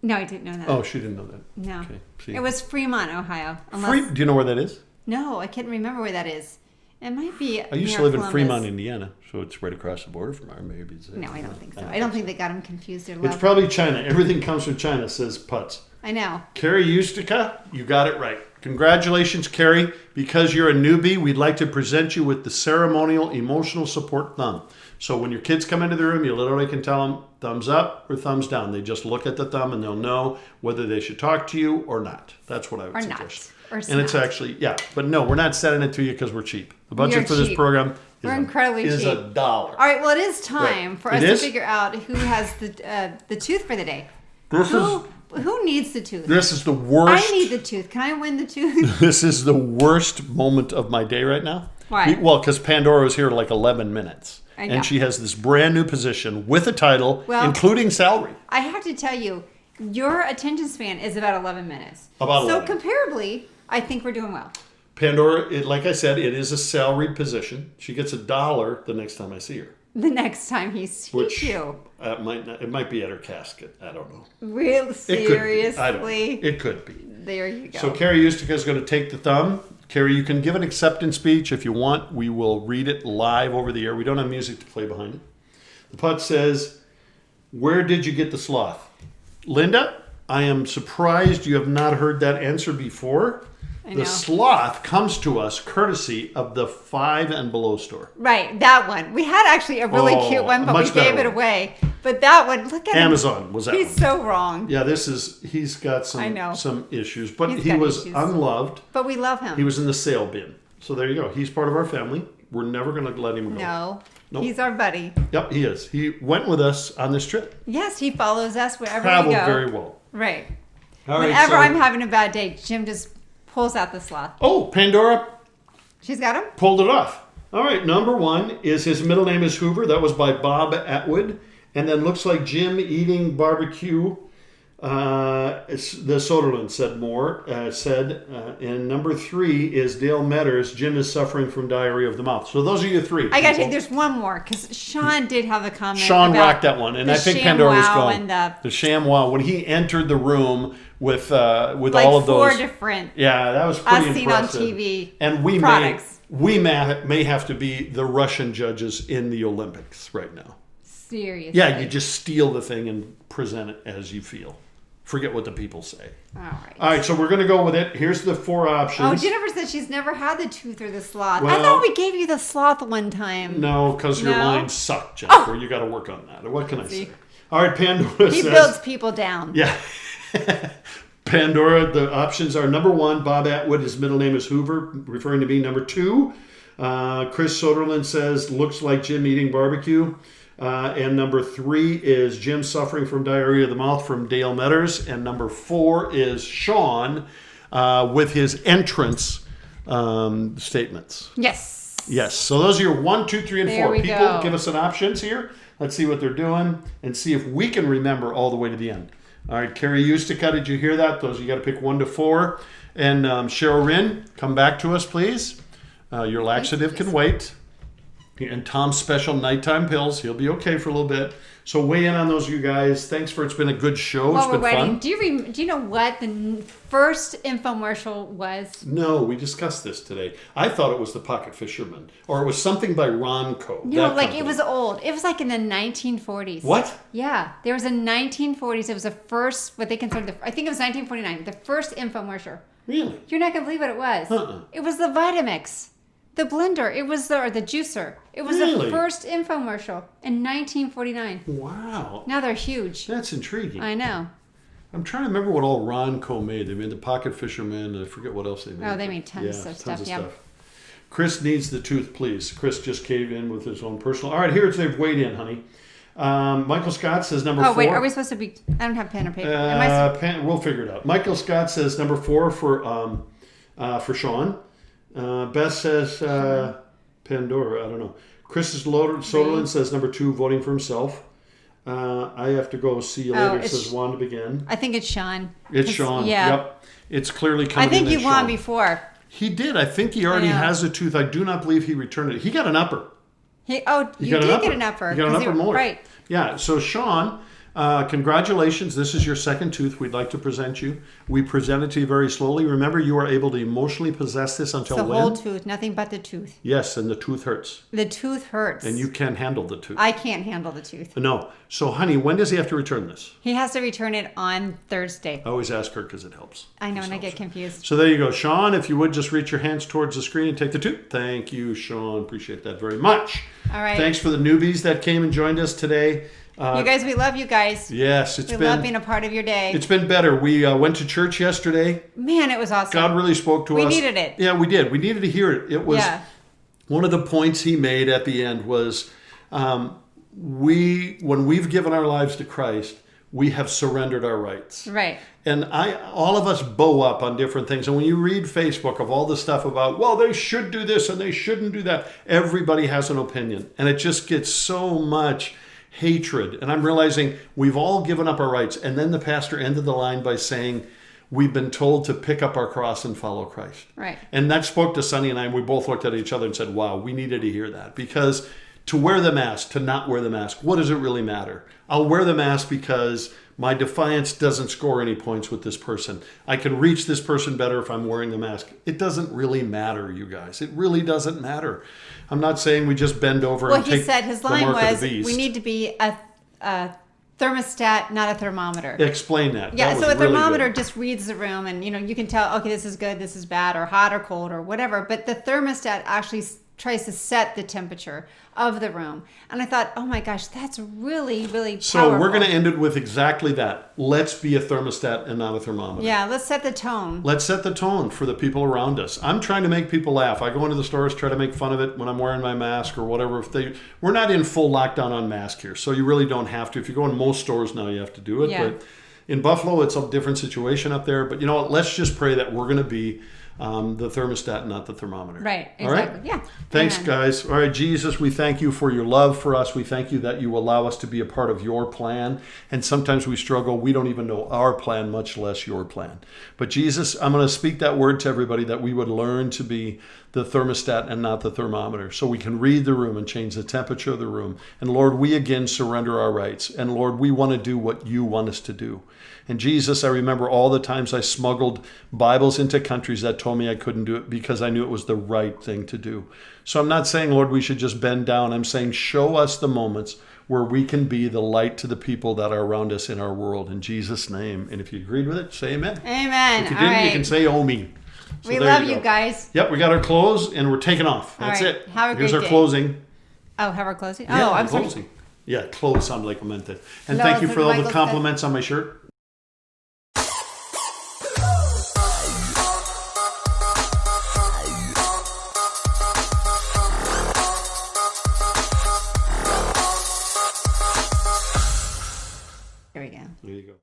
No, I didn't know that. Oh, she didn't know that. No. Okay. See. It was Fremont, Ohio. Unless, Do you know where that is? No, I can't remember where that is. It might be. I used to live in Fremont, Indiana, so it's right across the border from our maybe. No, I don't think so. I don't think they got them confused. They're It's lovely. probably China. Everything comes from China, says Putz. I know. Carrie Ustica, you got it right. Congratulations, Carrie. Because you're a newbie, we'd like to present you with the ceremonial emotional support thumb. So when your kids come into the room, you literally can tell them thumbs up or thumbs down. They just look at the thumb and they'll know whether they should talk to you or not. That's what I would Or suggest. not. Or And it's not. actually, yeah. But no, we're not sending it to you because we're cheap. The budget You're for this cheap. program We're incredibly is cheap. $1. All right, well, it is time Right. for us It to is? figure out who has the tooth for the day. This is Who needs the tooth? this is the worst. I need the tooth. Can I win the tooth? This is the worst moment of my day right now. Why? Well, because Pandora was here like 11 minutes. I know. And she has this brand new position with a title, Well- including salary. I have to tell you, your attention span is about 11 minutes. About so 11. comparably, I think we're doing well. Pandora, like I said, it is a salaried position. She gets $1 the next time I see her. The next time he sees Which you. it might be at her casket. I don't know. Real It seriously. could be. I don't know. It could be. There you go. So Carrie Ustica is going to take the thumb. Carrie, you can give an acceptance speech if you want. We will read it live over the air. We don't have music to play behind it. The putt says, "Where did you get the sloth?" Linda, I am surprised you have not heard that answer before. I know. The sloth comes to us courtesy of the 5 and Below store. Right, that one. We had actually a really Oh, cute one, a but we much better gave it one. away. But that one, look at Amazon was that him. one. He's so wrong. Yeah, he's got I know. some issues, but He's he got was issues. unloved. But we love him. He was in the sale bin. So there you go. He's part of our family. We're never going to let him go. No. Nope. He's our buddy. Yep, he is. He went with us on this trip. Yes, he follows us wherever Traveled we go. very well. Right. All right, Whenever so- I'm having a bad day, Jim just pulls out the sloth. Oh, Pandora She's got him? pulled it off. All right, number 1 is his middle name is Hoover. That was by Bob Atwood. And then looks like Jim eating barbecue. The Soderlund said more. And number 3 is Dale Metters. Jim is suffering from diarrhea of the mouth. So those are your 3. I got to people. say, there's one more because Sean did have a comment. Sean about rocked that one, and the I think Pandora was ShamWow going. and The ShamWow when he entered the room with like all of 4 those. different Yeah, that was pretty as seen on impressive. TV And we products. may have to be the Russian judges in the Olympics right now. Seriously. Yeah, you just steal the thing and present it as you feel. Forget what the people say. All right. All right, so we're going to go with it. Here's the 4 options. Oh, Jennifer said she's never had the tooth or the sloth. I Well- thought we gave you the sloth one time. No, because your No? lines suck, Jennifer. You got to work on that. What can I See? say? All right, Pandora He says... builds people down. Yeah. Pandora, the options are number 1, Bob Atwood. His middle name is Hoover, referring to me. Number 2, Chris Soderlund says, looks like Jim eating barbecue. And number 3 is Jim suffering from diarrhea of the mouth from Dale Metters. And number 4 is Sean with his entrance statements. Yes. Yes. So those are your 1, 2, 3, and There 4. we People, go. give us some options here. Let's see what they're doing and see if we can remember all the way to the end. All right, Carrie Ustica, did you hear that? Those you got to pick 1 to 4. And Cheryl Rinn, come back to us, please. Your laxative can wait. And Tom's special nighttime pills. He'll be okay for a little bit. So weigh in on those, you guys. Thanks for it's been a good show. While It's we're been waiting, fun. do you know what the first infomercial was? No, we discussed this today. I thought it was the Pocket Fisherman, or it was something by Ronco. No, that like company. it was old. It was like in the 1940s. What? Yeah, there was a 1940s. It was the first, what they considered I think it was 1949, the first infomercial. Really? You're not gonna believe what it was. Uh-uh. It was the Vitamix, the blender. It was or the juicer. It was Really? the first infomercial in 1949. Wow. Now they're huge. That's intriguing. I know. I'm trying to remember what all Ronco made. They made the Pocket Fisherman. And I forget what else they made. Oh, they made tons of stuff, yeah. Chris needs the tooth, please. Chris just caved in with his own personal. All right, here they've weighed in, honey. Michael Scott says number 4. Oh wait, are we supposed to be? I don't have pen or paper. Am I? We'll figure it out. Michael Scott says number 4 for Sean. Beth says Pandora. I don't know. Chris Soderlund says number 2, voting for himself. I have to go. See you Oh, later. it's- Says Wanda begin. I think it's Sean. It's Sean. Yeah. Yep. It's clearly coming. I think in you as won Sean. before. He did. I think he already know. has a tooth. I do not believe he returned it. He got an upper. You got did get an upper. You got an 'cause upper you- molar. Right. Yeah. So Sean, congratulations. This is your second tooth. We'd like to present you. We present it to you very slowly. Remember, you are able to emotionally possess this until The when? whole tooth, nothing but the tooth. Yes, and the tooth hurts, The tooth hurts. and you can't handle the tooth. I can't handle the tooth. No. So, honey, when does he have to return this? He has to return it on Thursday. I always ask her because it helps. I know, This and I get helps. confused. So there you go, Sean. If you would just reach your hands towards the screen and take the tooth. Thank you, Sean. Appreciate that very much. All right. Thanks for the newbies that came and joined us today. You guys, we love you guys. Yes, We love being a part of your day. it's been better. We went to church yesterday. Man, it was awesome. God really spoke to us. We needed it. Yeah, we did. We needed to hear it. It was Yeah. one of the points he made at the end was, when we've given our lives to Christ, we have surrendered our rights. Right. And all of us bow up on different things. And when you read Facebook of all the stuff about, well, they should do this and they shouldn't do that, everybody has an opinion. And it just gets so much hatred. And I'm realizing we've all given up our rights. And then the pastor ended the line by saying, we've been told to pick up our cross and follow Christ. Right. And that spoke to Sonny and I, and we both looked at each other and said, wow, we needed to hear that. Because to wear the mask, to not wear the mask, what does it really matter? I'll wear the mask because my defiance doesn't score any points with this person. I can reach this person better if I'm wearing the mask. It doesn't really matter, you guys. It really doesn't matter. I'm not saying we just bend over and take he said his line the mark of was, the beast. we need to be a thermostat, not a thermometer. Explain that. Yeah, That so was a really thermometer good. just reads the room and, you can tell, okay, this is good, this is bad, or hot or cold or whatever. But the thermostat actually tries to set the temperature of the room. And I thought, oh my gosh, that's really, really powerful. So we're going to end it with exactly that. Let's be a thermostat and not a thermometer. Yeah, let's set the tone. Let's set the tone for the people around us. I'm trying to make people laugh. I go into the stores, try to make fun of it when I'm wearing my mask or whatever. We're not in full lockdown on mask here, so you really don't have to. If you go in most stores now, you have to do it. Yeah. But in Buffalo, it's a different situation up there. But you know what? Let's just pray that we're going to be the thermostat, not the thermometer. Right, exactly. All right? Yeah. Thanks, Amen. guys. All right, Jesus, we thank you for your love for us. We thank you that you allow us to be a part of your plan. And sometimes we struggle. We don't even know our plan, much less your plan. But Jesus, I'm going to speak that word to everybody that we would learn to be the thermostat and not the thermometer, so we can read the room and change the temperature of the room. And Lord, we again surrender our rights. And Lord, we want to do what you want us to do. And Jesus, I remember all the times I smuggled Bibles into countries that told me I couldn't do it because I knew it was the right thing to do. So I'm not saying, Lord, we should just bend down. I'm saying show us the moments where we can be the light to the people that are around us in our world. In Jesus' name. And if you agreed with it, say amen. Amen. If you All didn't, right. you can say oh me. So we there love go. you guys. Yep, we got our clothes and we're taking off. That's right. it. Have a Here's great our day. closing. Oh, have our closing? Yeah, Oh, I'm sorry. closing. Yeah, clothes sound like I meant it. And No, thank you so for all Michael the said- compliments on my shirt. Here we go. There you go.